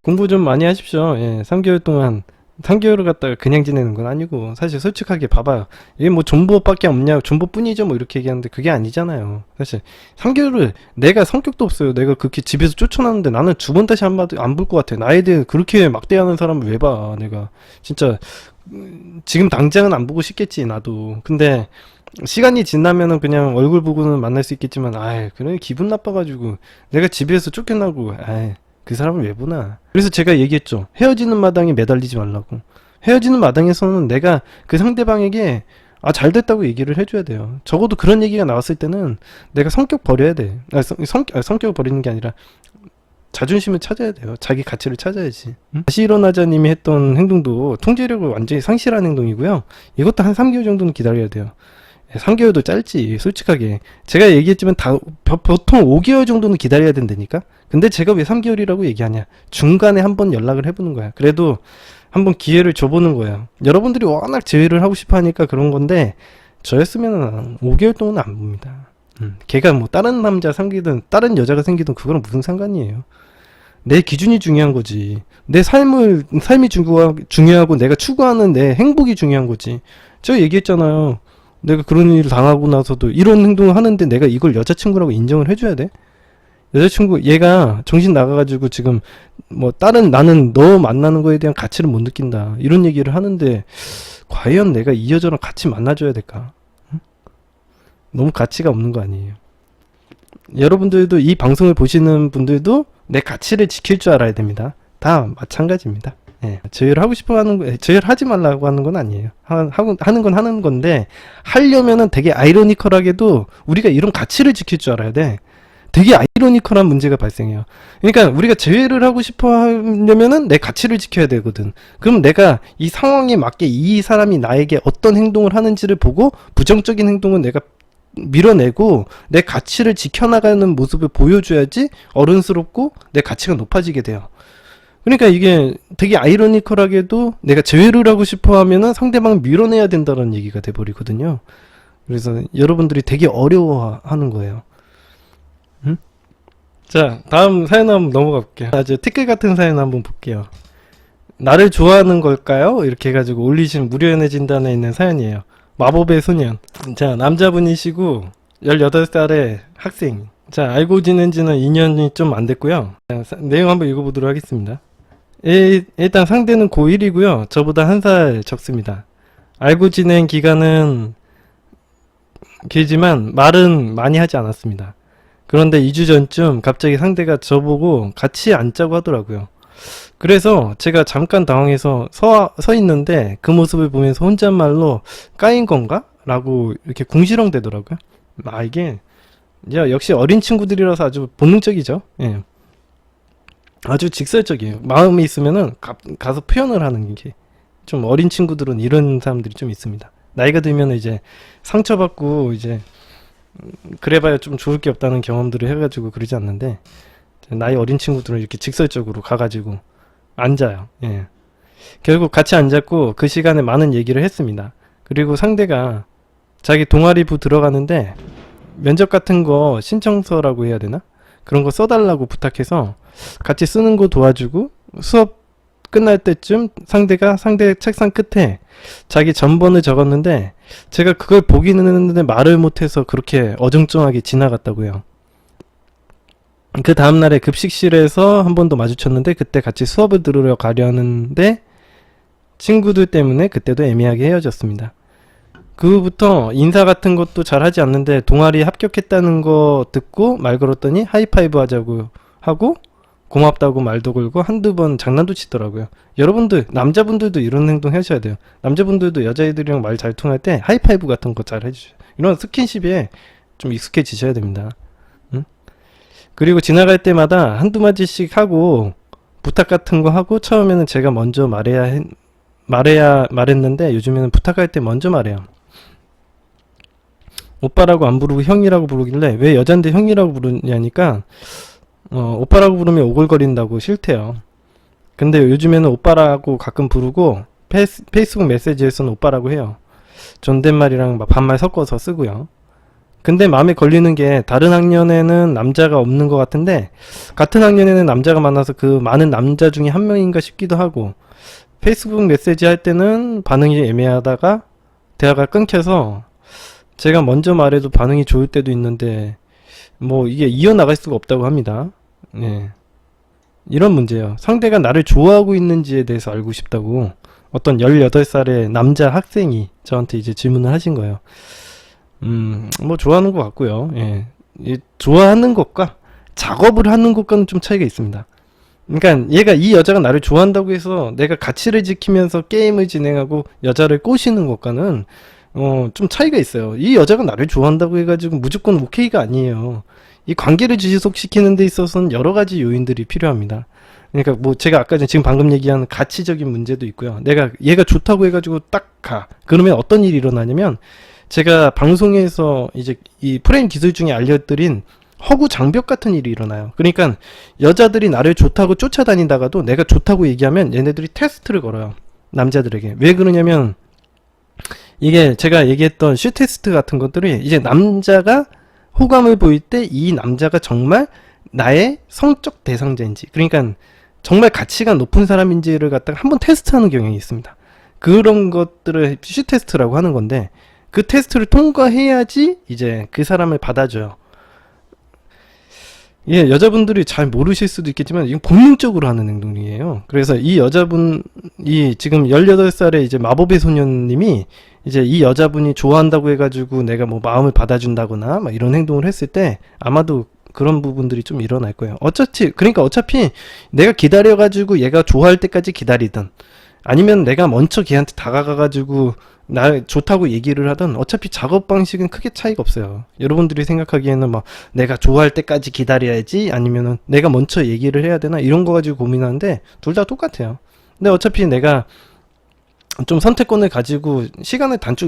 공부 좀 많이 하십시오. 예, 3개월을 갖다가 그냥 지내는 건 아니고, 사실 솔직하게 봐봐요. 이게 뭐 존버밖에 없냐, 존버뿐이죠 뭐 이렇게 얘기하는데 그게 아니잖아요. 사실 3개월을, 내가 성격도 없어요. 내가 그렇게 집에서 쫓아놨는데 나는 두 번 다시 안 볼 것 같아. 나에 대해 그렇게 막대하는 사람을 왜 봐. 내가 진짜 지금 당장은 안 보고 싶겠지 나도. 근데 시간이 지나면은 그냥 얼굴 보고는 만날 수 있겠지만, 그래 기분 나빠가지고 내가 집에서 쫓겨나고, 그 사람을 왜 보나. 그래서 제가 얘기했죠. 헤어지는 마당에 매달리지 말라고. 헤어지는 마당에서는 내가 그 상대방에게 잘 됐다고 얘기를 해줘야 돼요. 적어도 그런 얘기가 나왔을 때는 내가 성격 버려야 돼. 성격을 버리는 게 아니라 자존심을 찾아야 돼요. 자기 가치를 찾아야지. 응? 다시 일어나자님이 했던 행동도 통제력을 완전히 상실한 행동이고요. 이것도 한 3개월 정도는 기다려야 돼요. 3개월도 짧지, 솔직하게. 제가 얘기했지만 보통 5개월 정도는 기다려야 된다니까? 근데 제가 왜 3개월이라고 얘기하냐? 중간에 한번 연락을 해보는 거야. 그래도 한번 기회를 줘보는 거예요. 여러분들이 워낙 제외를 하고 싶어 하니까 그런 건데, 저였으면 5개월 동안 안 봅니다. 걔가 뭐 다른 남자 생기든 다른 여자가 생기든 그거랑 무슨 상관이에요. 내 기준이 중요한 거지. 내 삶이 중요하고 내가 추구하는 내 행복이 중요한 거지. 제가 얘기했잖아요. 내가 그런 일을 당하고 나서도 이런 행동을 하는데 내가 이걸 여자친구라고 인정을 해줘야 돼? 여자친구, 얘가 정신 나가가지고 지금 뭐 나는 너 만나는 거에 대한 가치를 못 느낀다. 이런 얘기를 하는데 과연 내가 이 여자랑 같이 만나줘야 될까? 응? 너무 가치가 없는 거 아니에요. 여러분들도 이 방송을 보시는 분들도 내 가치를 지킬 줄 알아야 됩니다. 다 마찬가지입니다. 예, 제외를 하고 싶어 하는 거, 제외를 하지 말라고 하는 건 아니에요. 하는 건 하는 건데, 하려면은 되게 아이러니컬하게도 우리가 이런 가치를 지킬 줄 알아야 돼. 되게 아이러니컬한 문제가 발생해요. 그러니까 우리가 제외를 하고 싶어 하려면은 내 가치를 지켜야 되거든. 그럼 내가 이 상황에 맞게 이 사람이 나에게 어떤 행동을 하는지를 보고 부정적인 행동은 내가 밀어내고 내 가치를 지켜나가는 모습을 보여줘야지 어른스럽고 내 가치가 높아지게 돼요. 그러니까 이게 되게 아이러니컬하게도 내가 제외를 하고 싶어 하면은 상대방을 밀어내야 된다는 얘기가 돼버리거든요. 그래서 여러분들이 되게 어려워하는 거예요. 응? 자, 다음 사연 한번 넘어가 볼게요. 아주 티끌 같은 사연 한번 볼게요. 나를 좋아하는 걸까요? 이렇게 해가지고 올리신 무료연애진단에 있는 사연이에요. 마법의 소년. 자, 남자분이시고 18살의 학생. 자, 알고 지낸 지는 2년이 좀 안 됐고요. 자, 내용 한번 읽어보도록 하겠습니다. 일단 상대는 고1이고요. 저보다 1살 적습니다. 알고 지낸 기간은 길지만 말은 많이 하지 않았습니다. 그런데 2주 전쯤 갑자기 상대가 저보고 같이 앉자고 하더라고요. 그래서 제가 잠깐 당황해서 서 있는데 그 모습을 보면서 혼잣말로 까인 건가? 라고 이렇게 궁시렁대더라고요. 이게 역시 어린 친구들이라서 아주 본능적이죠. 예. 아주 직설적이에요. 마음이 있으면은 가서 표현을 하는 게 좀 어린 친구들은 이런 사람들이 좀 있습니다. 나이가 들면 이제 상처받고 이제 그래봐야 좀 좋을 게 없다는 경험들을 해가지고 그러지 않는데 나이 어린 친구들은 이렇게 직설적으로 가가지고 앉아요. 예. 결국 같이 앉았고 그 시간에 많은 얘기를 했습니다. 그리고 상대가 자기 동아리부 들어가는데 면접 같은 거 신청서라고 해야 되나? 그런 거 써달라고 부탁해서 같이 쓰는 거 도와주고 수업 끝날 때쯤 상대 책상 끝에 자기 전번을 적었는데 제가 그걸 보기는 했는데 말을 못해서 그렇게 어정쩡하게 지나갔다고요. 그 다음날에 급식실에서 한 번 더 마주쳤는데 그때 같이 수업을 들으러 가려는데 친구들 때문에 그때도 애매하게 헤어졌습니다. 그 후부터 인사 같은 것도 잘 하지 않는데 동아리에 합격했다는 거 듣고 말 걸었더니 하이파이브 하자고 하고 고맙다고 말도 걸고 한두 번 장난도 치더라고요. 여러분들 남자분들도 이런 행동 하셔야 돼요. 남자분들도 여자애들이랑 말 잘 통할 때 하이파이브 같은 거 잘 해주셔요. 이런 스킨십에 좀 익숙해지셔야 됩니다. 응? 그리고 지나갈 때마다 한두 마디씩 하고 부탁 같은 거 하고 처음에는 제가 먼저 말했는데 요즘에는 부탁할 때 먼저 말해요. 오빠라고 안 부르고 형이라고 부르길래 왜 여잔데 형이라고 부르냐니까 오빠라고 부르면 오글거린다고 싫대요. 근데 요즘에는 오빠라고 가끔 부르고 페이스북 메시지에서는 오빠라고 해요. 존댓말이랑 막 반말 섞어서 쓰고요. 근데 마음에 걸리는 게 다른 학년에는 남자가 없는 것 같은데 같은 학년에는 남자가 많아서 그 많은 남자 중에 한 명인가 싶기도 하고 페이스북 메시지 할 때는 반응이 애매하다가 대화가 끊겨서 제가 먼저 말해도 반응이 좋을 때도 있는데 뭐 이게 이어나갈 수가 없다고 합니다. 예. 이런 문제예요. 상대가 나를 좋아하고 있는지에 대해서 알고 싶다고 어떤 18살의 남자 학생이 저한테 이제 질문을 하신 거예요. 뭐 좋아하는 것 같고요. 예. 좋아하는 것과 작업을 하는 것과는 좀 차이가 있습니다. 그러니까 얘가 이 여자가 나를 좋아한다고 해서 내가 가치를 지키면서 게임을 진행하고 여자를 꼬시는 것과는 좀 차이가 있어요. 이 여자가 나를 좋아한다고 해가지고 무조건 오케이가 아니에요. 이 관계를 지속시키는 데 있어서는 여러 가지 요인들이 필요합니다. 그러니까 뭐 제가 아까 지금 방금 얘기한 가치적인 문제도 있고요. 내가 얘가 좋다고 해가지고 딱 가. 그러면 어떤 일이 일어나냐면 제가 방송에서 이제 이 프레임 기술 중에 알려드린 허구 장벽 같은 일이 일어나요. 그러니까 여자들이 나를 좋다고 쫓아다니다가도 내가 좋다고 얘기하면 얘네들이 테스트를 걸어요. 남자들에게. 왜 그러냐면 이게 제가 얘기했던 슈 테스트 같은 것들이 이제 남자가 호감을 보일 때 이 남자가 정말 나의 성적 대상자인지, 그러니까 정말 가치가 높은 사람인지를 갖다가 한번 테스트하는 경향이 있습니다. 그런 것들을 슈 테스트라고 하는 건데 그 테스트를 통과해야지 이제 그 사람을 받아줘요. 예, 여자분들이 잘 모르실 수도 있겠지만 이건 본능적으로 하는 행동이에요. 그래서 이 여자분이 지금 18살의 이제 마법의 소년님이 이제 이 여자분이 좋아한다고 해가지고 내가 뭐 마음을 받아준다거나 막 이런 행동을 했을 때 아마도 그런 부분들이 좀 일어날 거예요. 그러니까 어차피 내가 기다려가지고 얘가 좋아할 때까지 기다리든 아니면 내가 먼저 걔한테 다가가가지고 나 좋다고 얘기를 하든 어차피 작업 방식은 크게 차이가 없어요. 여러분들이 생각하기에는 막 내가 좋아할 때까지 기다려야지 아니면은 내가 먼저 얘기를 해야 되나 이런 거 가지고 고민하는데 둘 다 똑같아요. 근데 어차피 내가 좀 선택권을 가지고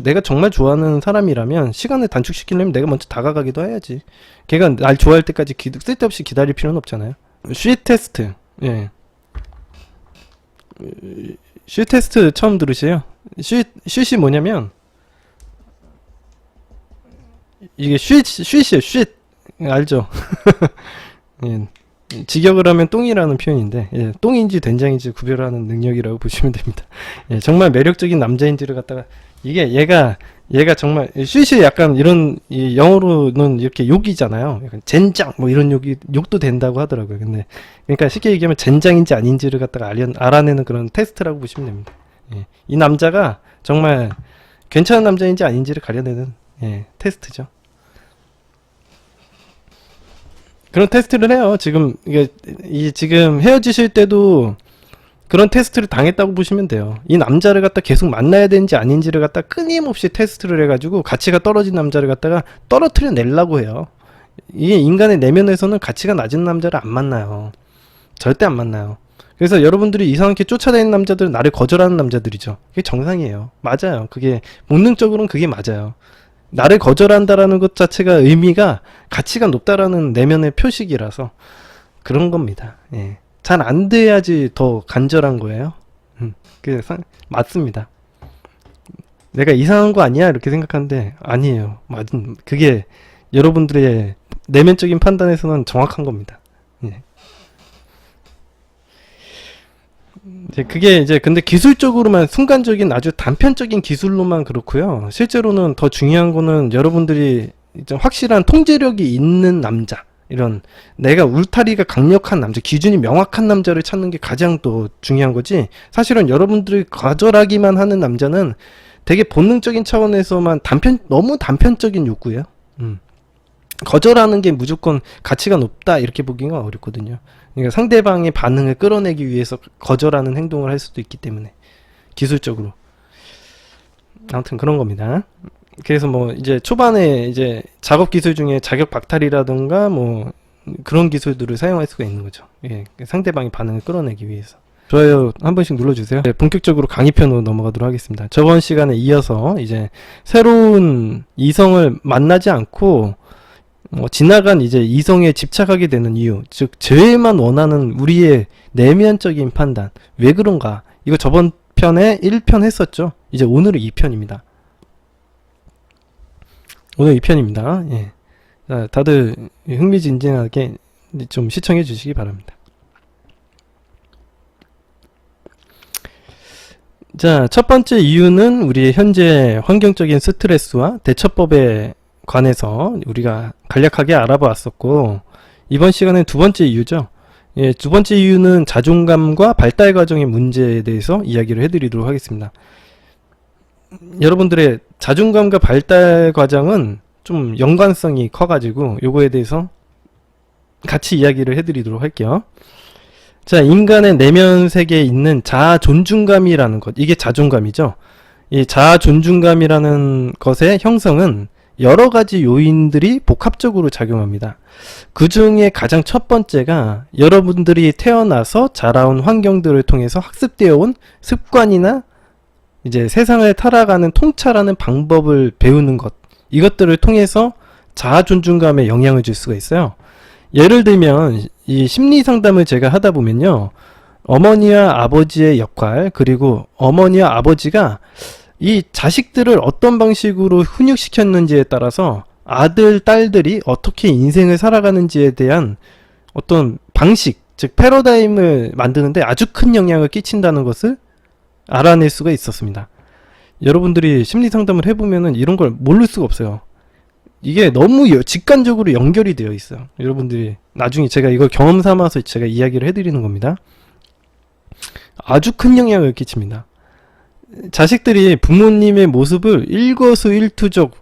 내가 정말 좋아하는 사람이라면 시간을 단축시키려면 내가 먼저 다가가기도 해야지. 걔가 날 좋아할 때까지 쓸데없이 기다릴 필요는 없잖아요. 쉬 테스트. 예. 쉬 테스트 처음 들으세요? 쉿이 뭐냐면 이게 쉿이에요. 쉿 알죠? 예. 직역을 하면 똥이라는 표현인데 예, 똥인지 된장인지 구별하는 능력이라고 보시면 됩니다. 예, 정말 매력적인 남자인지를 갖다가 이게 얘가 정말 쉿이 약간 이런 영어로는 이렇게 욕이잖아요. 약간 젠장 뭐 이런 욕도 된다고 하더라고요. 근데 그러니까 쉽게 얘기하면 젠장인지 아닌지를 갖다가 알아내는 그런 테스트라고 보시면 됩니다. 예, 이 남자가 정말 괜찮은 남자인지 아닌지를 가려내는 테스트죠. 그런 테스트를 해요. 지금 헤어지실 때도 그런 테스트를 당했다고 보시면 돼요. 이 남자를 갖다 계속 만나야 되는지 아닌지를 갖다 끊임없이 테스트를 해가지고 가치가 떨어진 남자를 갖다가 떨어뜨려 내려고 해요. 이게 인간의 내면에서는 가치가 낮은 남자를 안 만나요. 절대 안 만나요. 그래서 여러분들이 이상하게 쫓아다니는 남자들은 나를 거절하는 남자들이죠. 그게 정상이에요. 맞아요. 그게 본능적으로는 그게 맞아요. 나를 거절한다라는 것 자체가 의미가 가치가 높다라는 내면의 표식이라서 그런 겁니다. 예. 잘 안 돼야지 더 간절한 거예요. 그래서 맞습니다. 내가 이상한 거 아니야? 이렇게 생각하는데 아니에요. 그게 여러분들의 내면적인 판단에서는 정확한 겁니다. 예. 그게 이제 근데 기술적으로만 순간적인 아주 단편적인 기술로만 그렇고요. 실제로는 더 중요한 거는 여러분들이 이제 확실한 통제력이 있는 남자, 이런 내가 울타리가 강력한 남자, 기준이 명확한 남자를 찾는 게 가장 또 중요한 거지. 사실은 여러분들이 거절하기만 하는 남자는 되게 본능적인 차원에서만 너무 단편적인 욕구예요. 거절하는 게 무조건 가치가 높다 이렇게 보기가 어렵거든요. 그러니까 상대방의 반응을 끌어내기 위해서 거절하는 행동을 할 수도 있기 때문에 기술적으로 아무튼 그런 겁니다. 그래서 뭐 이제 초반에 이제 작업 기술 중에 자격 박탈이라든가 뭐 그런 기술들을 사용할 수가 있는 거죠. 예, 상대방의 반응을 끌어내기 위해서. 좋아요 한 번씩 눌러주세요. 네, 본격적으로 강의편으로 넘어가도록 하겠습니다. 저번 시간에 이어서 이제 새로운 이성을 만나지 않고 지나간 이제 이성에 집착하게 되는 이유, 즉 제일만 원하는 우리의 내면적인 판단, 왜 그런가? 이거 저번 편에 1편 했었죠. 이제 오늘은 2편입니다. 오늘 2편입니다. 예. 자, 다들 흥미진진하게 좀 시청해 주시기 바랍니다. 자, 첫 번째 이유는 우리의 현재 환경적인 스트레스와 대처법에 관해서 우리가 간략하게 알아보았었고, 이번 시간엔 두 번째 이유죠. 예, 두 번째 이유는 자존감과 발달 과정의 문제에 대해서 이야기를 해드리도록 하겠습니다. 여러분들의 자존감과 발달 과정은 좀 연관성이 커가지고 요거에 대해서 같이 이야기를 해드리도록 할게요. 자, 인간의 내면 세계에 있는 자아 존중감이라는 것, 이게 자존감이죠. 이 자아 존중감이라는 것의 형성은 여러 가지 요인들이 복합적으로 작용합니다. 그 중에 가장 첫 번째가 여러분들이 태어나서 자라온 환경들을 통해서 학습되어 온 습관이나 이제 세상을 살아가는 통찰하는 방법을 배우는 것, 이것들을 통해서 자아 존중감에 영향을 줄 수가 있어요. 예를 들면 이 심리 상담을 제가 하다 보면요, 어머니와 아버지의 역할, 그리고 어머니와 아버지가 이 자식들을 어떤 방식으로 훈육시켰는지에 따라서 아들, 딸들이 어떻게 인생을 살아가는지에 대한 어떤 방식, 즉 패러다임을 만드는데 아주 큰 영향을 끼친다는 것을 알아낼 수가 있었습니다. 여러분들이 심리 상담을 해보면은 이런 걸 모를 수가 없어요. 이게 너무 직관적으로 연결이 되어 있어요. 여러분들이 나중에 제가 이걸 경험 삼아서 제가 이야기를 해드리는 겁니다. 아주 큰 영향을 끼칩니다. 자식들이 부모님의 모습을 일거수일투족,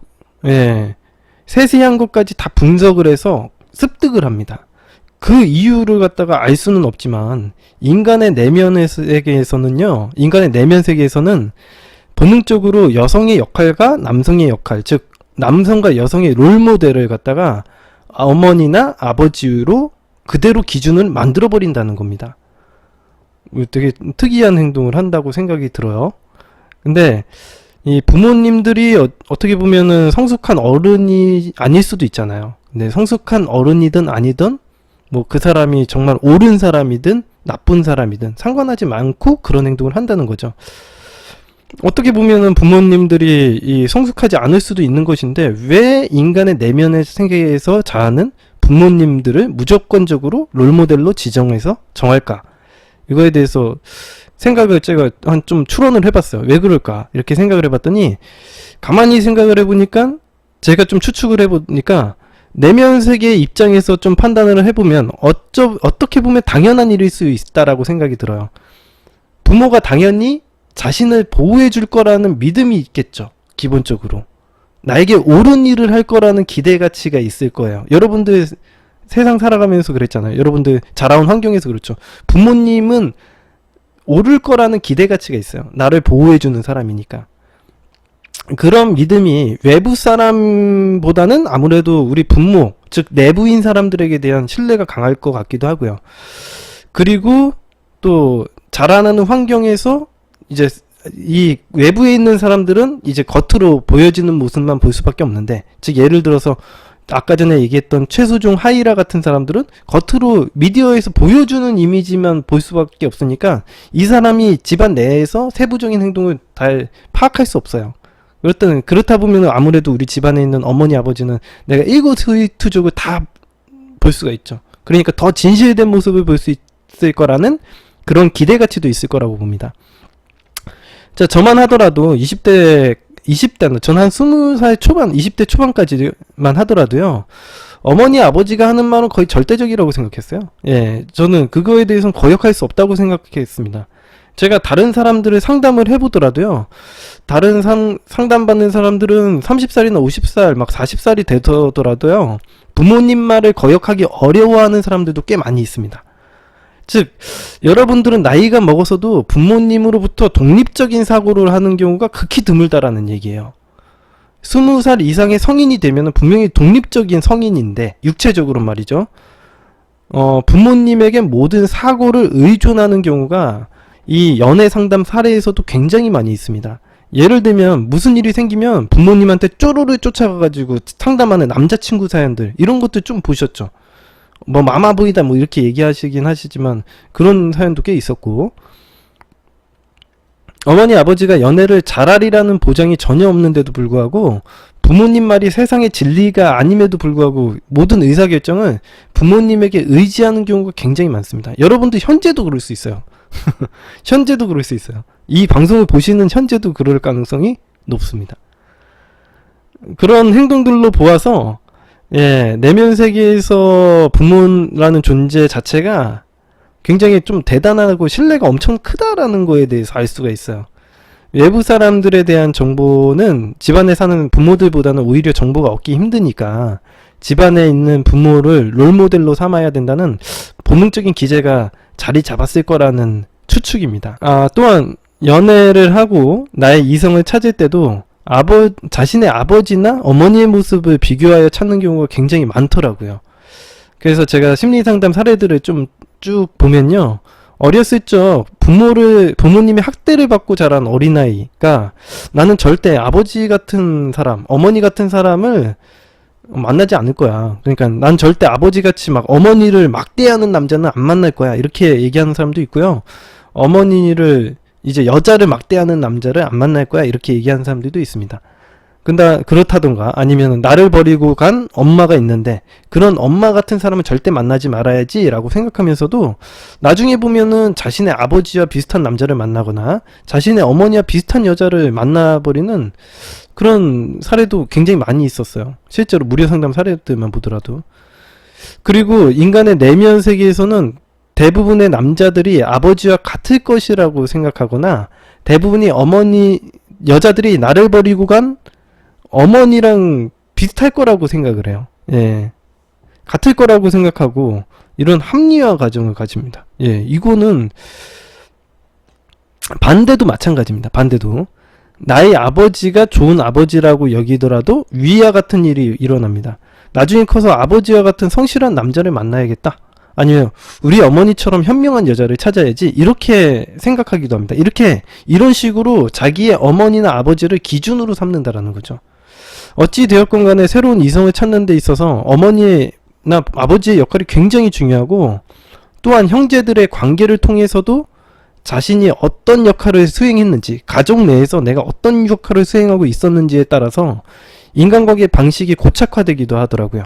세세한 것까지 다 분석을 해서 습득을 합니다. 그 이유를 갖다가 알 수는 없지만 인간의 내면 세계에서는요, 인간의 내면 세계에서는 본능적으로 여성의 역할과 남성의 역할, 즉 남성과 여성의 롤모델을 갖다가 어머니나 아버지로 그대로 기준을 만들어 버린다는 겁니다. 되게 특이한 행동을 한다고 생각이 들어요. 근데 이 부모님들이 어떻게 보면은 성숙한 어른이 아닐 수도 있잖아요. 근데 성숙한 어른이든 아니든 뭐 그 사람이 정말 옳은 사람이든 나쁜 사람이든 상관하지 않고 그런 행동을 한다는 거죠. 어떻게 보면은 부모님들이 이 성숙하지 않을 수도 있는 것인데 왜 인간의 내면의 세계에서 자아는 부모님들을 무조건적으로 롤모델로 지정해서 정할까? 이거에 대해서 생각을 제가 좀 추론을 해봤어요. 왜 그럴까? 이렇게 생각을 해봤더니 가만히 생각을 해보니까 제가 좀 추측을 해보니까 내면 세계의 입장에서 좀 판단을 해보면 어떻게 보면 당연한 일일 수 있다라고 생각이 들어요. 부모가 당연히 자신을 보호해 줄 거라는 믿음이 있겠죠. 기본적으로. 나에게 옳은 일을 할 거라는 기대 가치가 있을 거예요. 여러분들 세상 살아가면서 그랬잖아요. 여러분들 자라온 환경에서 그렇죠. 부모님은 옳을 거라는 기대 가치가 있어요. 나를 보호해 주는 사람이니까. 그런 믿음이 외부 사람보다는 아무래도 우리 부모, 즉 내부인 사람들에게 대한 신뢰가 강할 것 같기도 하고요. 그리고 또 자라나는 환경에서 이제 이 외부에 있는 사람들은 이제 겉으로 보여지는 모습만 볼 수밖에 없는데, 즉 예를 들어서 아까 전에 얘기했던 최수종, 하이라 같은 사람들은 겉으로 미디어에서 보여주는 이미지만 볼 수밖에 없으니까 이 사람이 집안 내에서 세부적인 행동을 잘 파악할 수 없어요. 그렇다 보면 아무래도 우리 집안에 있는 어머니 아버지는 내가 일거수일투족을 다 볼 수가 있죠. 그러니까 더 진실된 모습을 볼 수 있을 거라는 그런 기대 가치도 있을 거라고 봅니다. 자, 저만 하더라도 20대, 전 한 20살 초반, 20대 초반까지만 하더라도요, 어머니, 아버지가 하는 말은 거의 절대적이라고 생각했어요. 예, 저는 그거에 대해서는 거역할 수 없다고 생각했습니다. 제가 다른 사람들을 상담을 해보더라도요, 다른 상담받는 사람들은 30살이나 50살, 막 40살이 되더라도요, 부모님 말을 거역하기 어려워하는 사람들도 꽤 많이 있습니다. 즉 여러분들은 나이가 먹어서도 부모님으로부터 독립적인 사고를 하는 경우가 극히 드물다라는 얘기예요. 20살 이상의 성인이 되면 분명히 독립적인 성인인데, 육체적으로 말이죠. 부모님에게 모든 사고를 의존하는 경우가 이 연애 상담 사례에서도 굉장히 많이 있습니다. 예를 들면 무슨 일이 생기면 부모님한테 쪼르르 쫓아가가지고 상담하는 남자친구 사연들, 이런 것들 좀 보셨죠? 뭐 마마보이다 뭐 이렇게 얘기하시긴 하시지만 그런 사연도 꽤 있었고, 어머니 아버지가 연애를 잘하리라는 보장이 전혀 없는데도 불구하고 부모님 말이 세상의 진리가 아님에도 불구하고 모든 의사결정을 부모님에게 의지하는 경우가 굉장히 많습니다. 여러분들 현재도 그럴 수 있어요. 현재도 그럴 수 있어요. 이 방송을 보시는 현재도 그럴 가능성이 높습니다. 그런 행동들로 보아서 내면 세계에서 부모라는 존재 자체가 굉장히 좀 대단하고 신뢰가 엄청 크다라는 거에 대해서 알 수가 있어요. 외부 사람들에 대한 정보는 집안에 사는 부모들보다는 오히려 정보가 얻기 힘드니까 집안에 있는 부모를 롤모델로 삼아야 된다는 본능적인 기제가 자리 잡았을 거라는 추측입니다. 또한 연애를 하고 나의 이성을 찾을 때도 자신의 아버지나 어머니의 모습을 비교하여 찾는 경우가 굉장히 많더라고요. 그래서 제가 심리상담 사례들을 좀 쭉 보면요. 어렸을 적 부모님의 학대를 받고 자란 어린아이가 나는 절대 아버지 같은 사람, 어머니 같은 사람을 만나지 않을 거야. 그러니까 난 절대 아버지같이 막 어머니를 막대하는 남자는 안 만날 거야. 이렇게 얘기하는 사람도 있고요. 어머니를 이제 여자를 막대하는 남자를 안 만날 거야. 이렇게 얘기하는 사람들도 있습니다. 근데 그렇다던가 아니면 나를 버리고 간 엄마가 있는데 그런 엄마 같은 사람은 절대 만나지 말아야지 라고 생각하면서도 나중에 보면은 자신의 아버지와 비슷한 남자를 만나거나 자신의 어머니와 비슷한 여자를 만나버리는 그런 사례도 굉장히 많이 있었어요. 실제로 무료 상담 사례들만 보더라도. 그리고 인간의 내면 세계에서는 대부분의 남자들이 아버지와 같을 것이라고 생각하거나 대부분이 여자들이 나를 버리고 간 어머니랑 비슷할 거라고 생각을 해요. 예. 같을 거라고 생각하고 이런 합리화 과정을 가집니다. 예. 이거는 반대도 마찬가지입니다. 반대도. 나의 아버지가 좋은 아버지라고 여기더라도 위와 같은 일이 일어납니다. 나중에 커서 아버지와 같은 성실한 남자를 만나야겠다. 아니면 우리 어머니처럼 현명한 여자를 찾아야지 이렇게 생각하기도 합니다. 이런 식으로 자기의 어머니나 아버지를 기준으로 삼는다라는 거죠. 어찌 되었건 간에 새로운 이성을 찾는 데 있어서 어머니나 아버지의 역할이 굉장히 중요하고 또한 형제들의 관계를 통해서도 자신이 어떤 역할을 수행했는지 가족 내에서 내가 어떤 역할을 수행하고 있었는지에 따라서 인간관계 방식이 고착화되기도 하더라고요.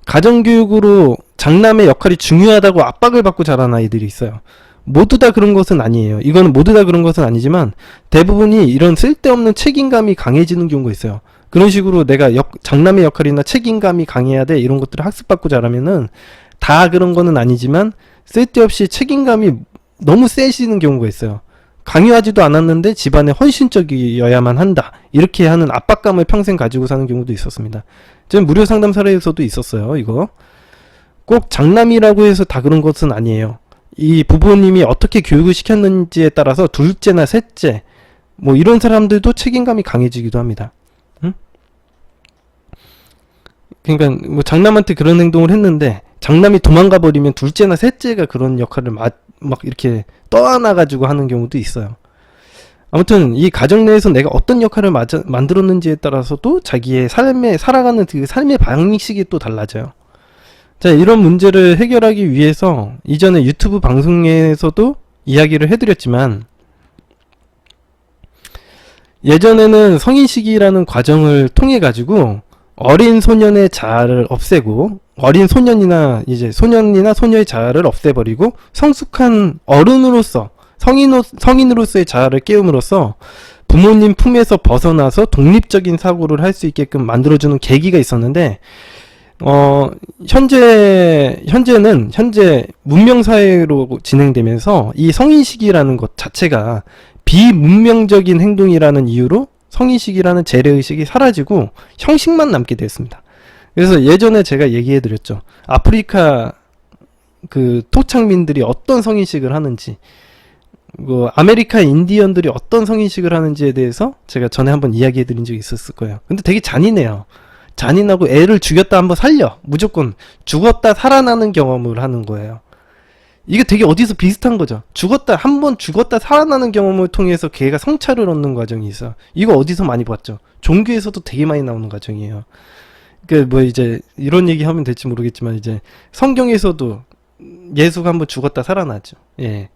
가정교육으로 장남의 역할이 중요하다고 압박을 받고 자란 아이들이 있어요. 모두 다 그런 것은 아니에요. 이거는 모두 다 그런 것은 아니지만 대부분이 이런 쓸데없는 책임감이 강해지는 경우가 있어요. 그런 식으로 내가 장남의 역할이나 책임감이 강해야 돼 이런 것들을 학습받고 자라면은 다 그런 거는 아니지만 쓸데없이 책임감이 너무 세지는 경우가 있어요. 강요하지도 않았는데 집안에 헌신적이어야만 한다. 이렇게 하는 압박감을 평생 가지고 사는 경우도 있었습니다. 지금 무료 상담 사례에서도 있었어요. 이거 꼭 장남이라고 해서 다 그런 것은 아니에요. 이 부모님이 어떻게 교육을 시켰는지에 따라서 둘째나 셋째 뭐 이런 사람들도 책임감이 강해지기도 합니다. 응? 그러니까 뭐 장남한테 그런 행동을 했는데 장남이 도망가 버리면 둘째나 셋째가 그런 역할을 막 이렇게 떠안아 가지고 하는 경우도 있어요. 아무튼 이 가정 내에서 내가 어떤 역할을 만들었는지에 따라서도 자기의 살아가는 그 삶의 방식이 또 달라져요. 자, 이런 문제를 해결하기 위해서 이전에 유튜브 방송에서도 이야기를 해드렸지만 예전에는 성인시기라는 과정을 통해 가지고 어린 소년의 자아를 없애고 어린 소년이나 소녀의 자아를 없애버리고 성숙한 어른으로서 성인으로서의 자아를 깨움으로써 부모님 품에서 벗어나서 독립적인 사고를 할 수 있게끔 만들어주는 계기가 있었는데 현재 문명사회로 진행되면서 이 성인식이라는 것 자체가 비문명적인 행동이라는 이유로 성인식이라는 재래의식이 사라지고 형식만 남게 됐습니다. 그래서 예전에 제가 얘기해드렸죠. 아프리카 그 토착민들이 어떤 성인식을 하는지, 아메리카 인디언들이 어떤 성인식을 하는지에 대해서 제가 전에 한번 이야기해드린 적이 있었을 거예요. 근데 되게 잔인해요. 잔인하고 애를 죽였다 한번 살려. 무조건 죽었다 살아나는 경험을 하는 거예요. 이게 되게 어디서 비슷한 거죠. 한번 죽었다 살아나는 경험을 통해서 걔가 성찰을 얻는 과정이 있어. 이거 어디서 많이 봤죠. 종교에서도 되게 많이 나오는 과정이에요. 이제 이런 얘기 하면 될지 모르겠지만 이제 성경에서도 예수가 한번 죽었다 살아나죠. 예.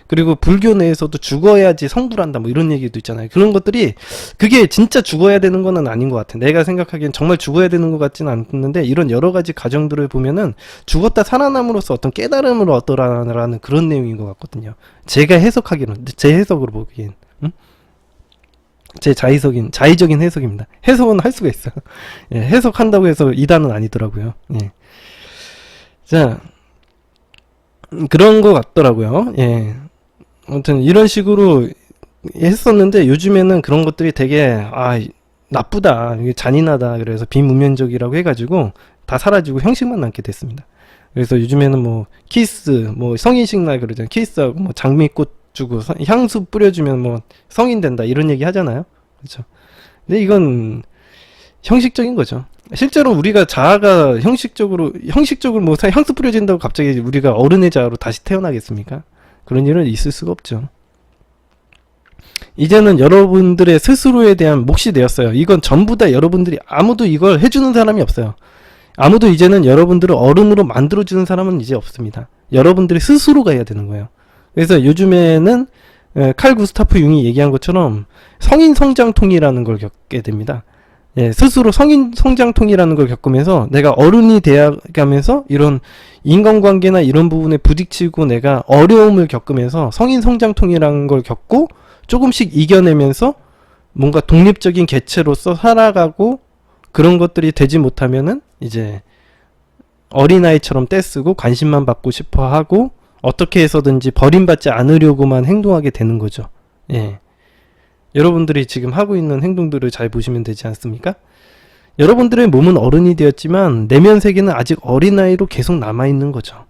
그리고 불교 내에서도 죽어야지 성불한다 뭐 이런 얘기도 있잖아요. 그런 것들이 그게 진짜 죽어야 되는 건 아닌 것 같아. 내가 생각하기엔 정말 죽어야 되는 것 같지는 않는데 이런 여러 가지 가정들을 보면은 죽었다 살아남으로써 어떤 깨달음을 얻더라라는 그런 내용인 것 같거든요. 제가 해석하기로는, 제 해석으로 보기엔. 제 자의적인 해석입니다. 해석은 할 수가 있어요. 예, 해석한다고 해서 이단은 아니더라고요. 예. 자, 그런 것 같더라고요. 예. 아무튼 이런 식으로 했었는데 요즘에는 그런 것들이 되게 나쁘다, 잔인하다 그래서 비문명적이라고 해가지고 다 사라지고 형식만 남게 됐습니다. 그래서 요즘에는 뭐 키스, 뭐 성인식 날 그러잖아요. 키스하고 뭐 장미꽃 주고 향수 뿌려주면 뭐 성인 된다 이런 얘기 하잖아요. 그렇죠. 근데 이건 형식적인 거죠. 실제로 우리가 자아가 형식적으로 뭐 향수 뿌려진다고 갑자기 우리가 어른의 자아로 다시 태어나겠습니까? 그런 일은 있을 수가 없죠. 이제는 여러분들의 스스로에 대한 몫이 되었어요. 이건 전부 다 여러분들이, 아무도 이걸 해주는 사람이 없어요. 아무도 이제는 여러분들을 어른으로 만들어주는 사람은 이제 없습니다. 여러분들이 스스로가 해야 되는 거예요. 그래서 요즘에는 칼 구스타프 융이 얘기한 것처럼 성인 성장통이라는 걸 겪게 됩니다. 예, 스스로 성인 성장통이라는 걸 겪으면서 내가 어른이 되어가면서 이런 인간관계나 이런 부분에 부딪히고 내가 어려움을 겪으면서 성인 성장통이라는 걸 겪고 조금씩 이겨내면서 뭔가 독립적인 개체로서 살아가고, 그런 것들이 되지 못하면은 이제 어린아이처럼 떼쓰고 관심만 받고 싶어 하고 어떻게 해서든지 버림받지 않으려고만 행동하게 되는 거죠. 예. 여러분들이 지금 하고 있는 행동들을 잘 보시면 되지 않습니까? 여러분들의 몸은 어른이 되었지만 내면 세계는 아직 어린아이로 계속 남아있는 거죠.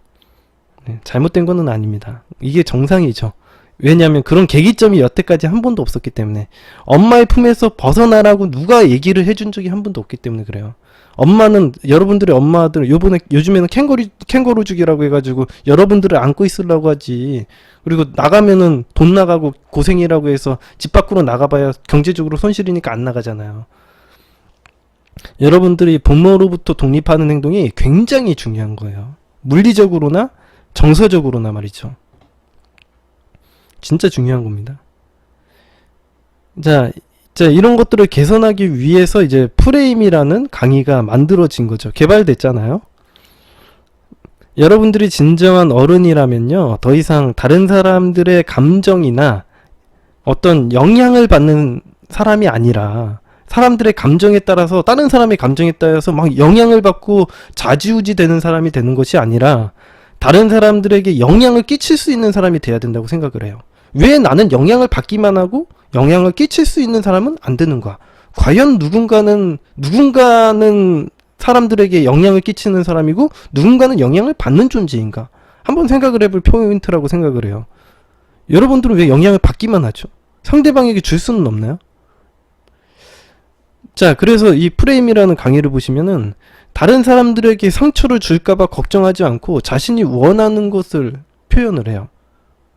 네, 잘못된 거는 아닙니다. 이게 정상이죠. 왜냐하면 그런 계기점이 여태까지 한 번도 없었기 때문에, 엄마의 품에서 벗어나라고 누가 얘기를 해준 적이 한 번도 없기 때문에 그래요. 엄마는, 여러분들의 엄마들 요즘에는 캥거루죽이라고 해가지고 여러분들을 안고 있으려고 하지, 그리고 나가면은 돈 나가고 고생이라고 해서 집 밖으로 나가봐야 경제적으로 손실이니까 안 나가잖아요. 여러분들이 부모로부터 독립하는 행동이 굉장히 중요한 거예요. 물리적으로나 정서적으로나 말이죠. 진짜 중요한 겁니다. 자, 이런 것들을 개선하기 위해서 이제 프레임이라는 강의가 만들어진 거죠. 개발됐잖아요. 여러분들이 진정한 어른이라면요, 더 이상 다른 사람들의 감정이나 어떤 영향을 받는 사람이 아니라, 사람들의 감정에 따라서, 다른 사람의 감정에 따라서 막 영향을 받고 좌지우지 되는 사람이 되는 것이 아니라, 다른 사람들에게 영향을 끼칠 수 있는 사람이 돼야 된다고 생각을 해요. 왜 나는 영향을 받기만 하고 영향을 끼칠 수 있는 사람은 안 되는가? 과연 누군가는 사람들에게 영향을 끼치는 사람이고 누군가는 영향을 받는 존재인가? 한번 생각을 해볼 포인트라고 생각을 해요. 여러분들은 왜 영향을 받기만 하죠? 상대방에게 줄 수는 없나요? 자, 그래서 이 프레임이라는 강의를 보시면은 다른 사람들에게 상처를 줄까봐 걱정하지 않고 자신이 원하는 것을 표현을 해요.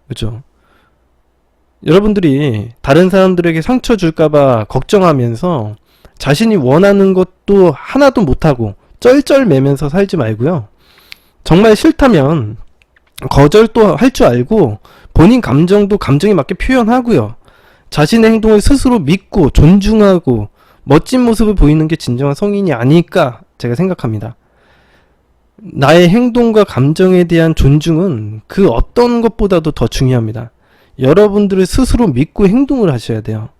그죠? 여러분들이 다른 사람들에게 상처 줄까봐 걱정하면서 자신이 원하는 것도 하나도 못하고 쩔쩔매면서 살지 말고요. 정말 싫다면 거절도 할 줄 알고 본인 감정도 감정에 맞게 표현하고요. 자신의 행동을 스스로 믿고 존중하고 멋진 모습을 보이는 게 진정한 성인이 아닐까 제가 생각합니다. 나의 행동과 감정에 대한 존중은 그 어떤 것보다도 더 중요합니다. 여러분들을 스스로 믿고 행동을 하셔야 돼요.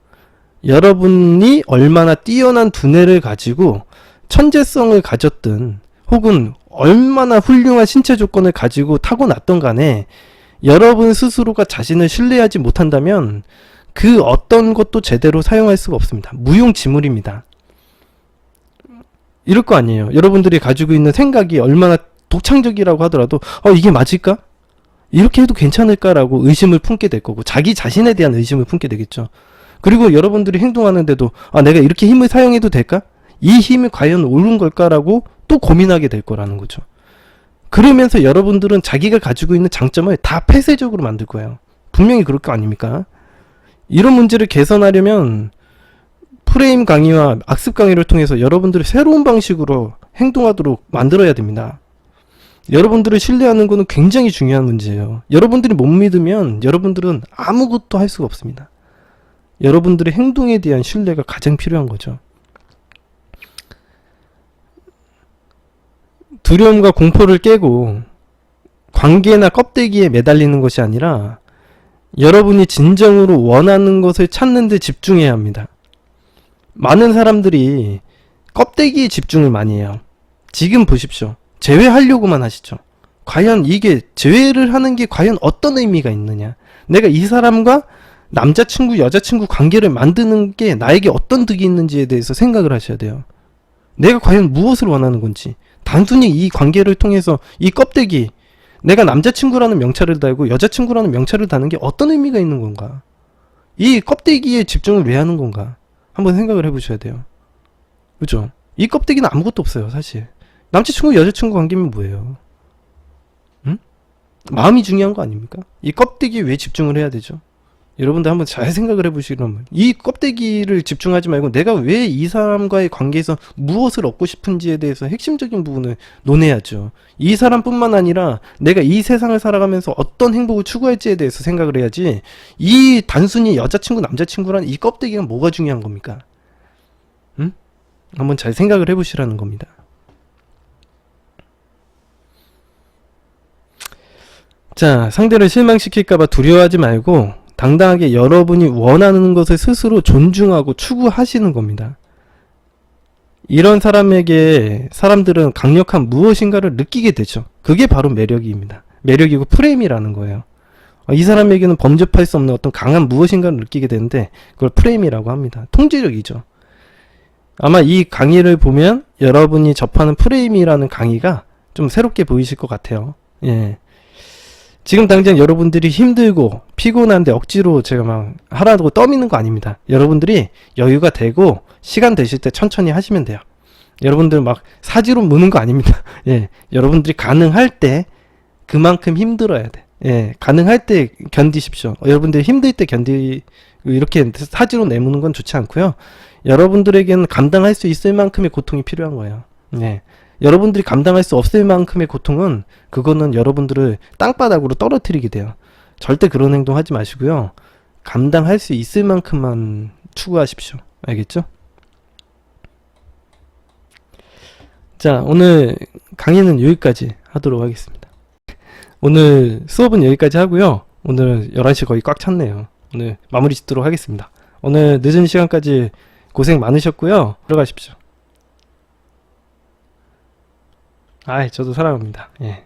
여러분이 얼마나 뛰어난 두뇌를 가지고 천재성을 가졌든 혹은 얼마나 훌륭한 신체 조건을 가지고 타고났던 간에 여러분 스스로가 자신을 신뢰하지 못한다면 그 어떤 것도 제대로 사용할 수가 없습니다. 무용지물입니다. 이럴 거 아니에요. 여러분들이 가지고 있는 생각이 얼마나 독창적이라고 하더라도 이게 맞을까? 이렇게 해도 괜찮을까라고 의심을 품게 될 거고, 자기 자신에 대한 의심을 품게 되겠죠. 그리고 여러분들이 행동하는데도 내가 이렇게 힘을 사용해도 될까? 이 힘이 과연 옳은 걸까라고 또 고민하게 될 거라는 거죠. 그러면서 여러분들은 자기가 가지고 있는 장점을 다 폐쇄적으로 만들 거예요. 분명히 그럴 거 아닙니까? 이런 문제를 개선하려면 프레임 강의와 악습 강의를 통해서 여러분들이 새로운 방식으로 행동하도록 만들어야 됩니다. 여러분들을 신뢰하는 것은 굉장히 중요한 문제예요. 여러분들이 못 믿으면 여러분들은 아무것도 할 수가 없습니다. 여러분들의 행동에 대한 신뢰가 가장 필요한 거죠. 두려움과 공포를 깨고 관계나 껍데기에 매달리는 것이 아니라 여러분이 진정으로 원하는 것을 찾는 데 집중해야 합니다. 많은 사람들이 껍데기에 집중을 많이 해요. 지금 보십시오. 제외하려고만 하시죠. 과연 이게 제외를 하는 게 과연 어떤 의미가 있느냐? 내가 이 사람과 남자친구, 여자친구 관계를 만드는 게 나에게 어떤 득이 있는지에 대해서 생각을 하셔야 돼요. 내가 과연 무엇을 원하는 건지. 단순히 이 관계를 통해서 이 껍데기, 내가 남자친구라는 명찰을 달고 여자친구라는 명찰을 다는 게 어떤 의미가 있는 건가? 이 껍데기에 집중을 왜 하는 건가? 한번 생각을 해보셔야 돼요. 그죠? 이 껍데기는 아무것도 없어요, 사실. 남자친구, 여자친구 관계면 뭐예요? 응? 마음이 중요한 거 아닙니까? 이 껍데기에 왜 집중을 해야 되죠? 여러분들 한번 잘 생각을 해보시라면, 이 껍데기를 집중하지 말고 내가 왜 이 사람과의 관계에서 무엇을 얻고 싶은지에 대해서 핵심적인 부분을 논해야죠. 이 사람뿐만 아니라 내가 이 세상을 살아가면서 어떤 행복을 추구할지에 대해서 생각을 해야지, 이 단순히 여자친구, 남자친구라는 이 껍데기가 뭐가 중요한 겁니까? 응? 한번 잘 생각을 해보시라는 겁니다. 자, 상대를 실망시킬까봐 두려워하지 말고 당당하게 여러분이 원하는 것을 스스로 존중하고 추구하시는 겁니다. 이런 사람에게 사람들은 강력한 무엇인가를 느끼게 되죠. 그게 바로 매력입니다. 매력이고 프레임이라는 거예요. 이 사람에게는 범접할 수 없는 어떤 강한 무엇인가를 느끼게 되는데 그걸 프레임이라고 합니다. 통제력이죠. 아마 이 강의를 보면 여러분이 접하는 프레임이라는 강의가 좀 새롭게 보이실 것 같아요. 예. 지금 당장 여러분들이 힘들고 피곤한데 억지로 제가 막 하라고 떠미는 거 아닙니다. 여러분들이 여유가 되고 시간 되실 때 천천히 하시면 돼요. 여러분들 막 사지로 무는 거 아닙니다. 예, 여러분들이 가능할 때 그만큼 힘들어야 돼. 예, 가능할 때 견디십시오. 여러분들이 힘들 때 이렇게 사지로 내무는 건 좋지 않고요. 여러분들에게는 감당할 수 있을 만큼의 고통이 필요한 거예요. 예. 여러분들이 감당할 수 없을 만큼의 고통은 그거는 여러분들을 땅바닥으로 떨어뜨리게 돼요. 절대 그런 행동 하지 마시고요. 감당할 수 있을 만큼만 추구하십시오. 알겠죠? 자, 오늘 강의는 여기까지 하도록 하겠습니다. 오늘 수업은 여기까지 하고요. 오늘 11시 거의 꽉 찼네요. 오늘 마무리 짓도록 하겠습니다. 오늘 늦은 시간까지 고생 많으셨고요. 들어가십시오. 저도 사랑합니다. 예.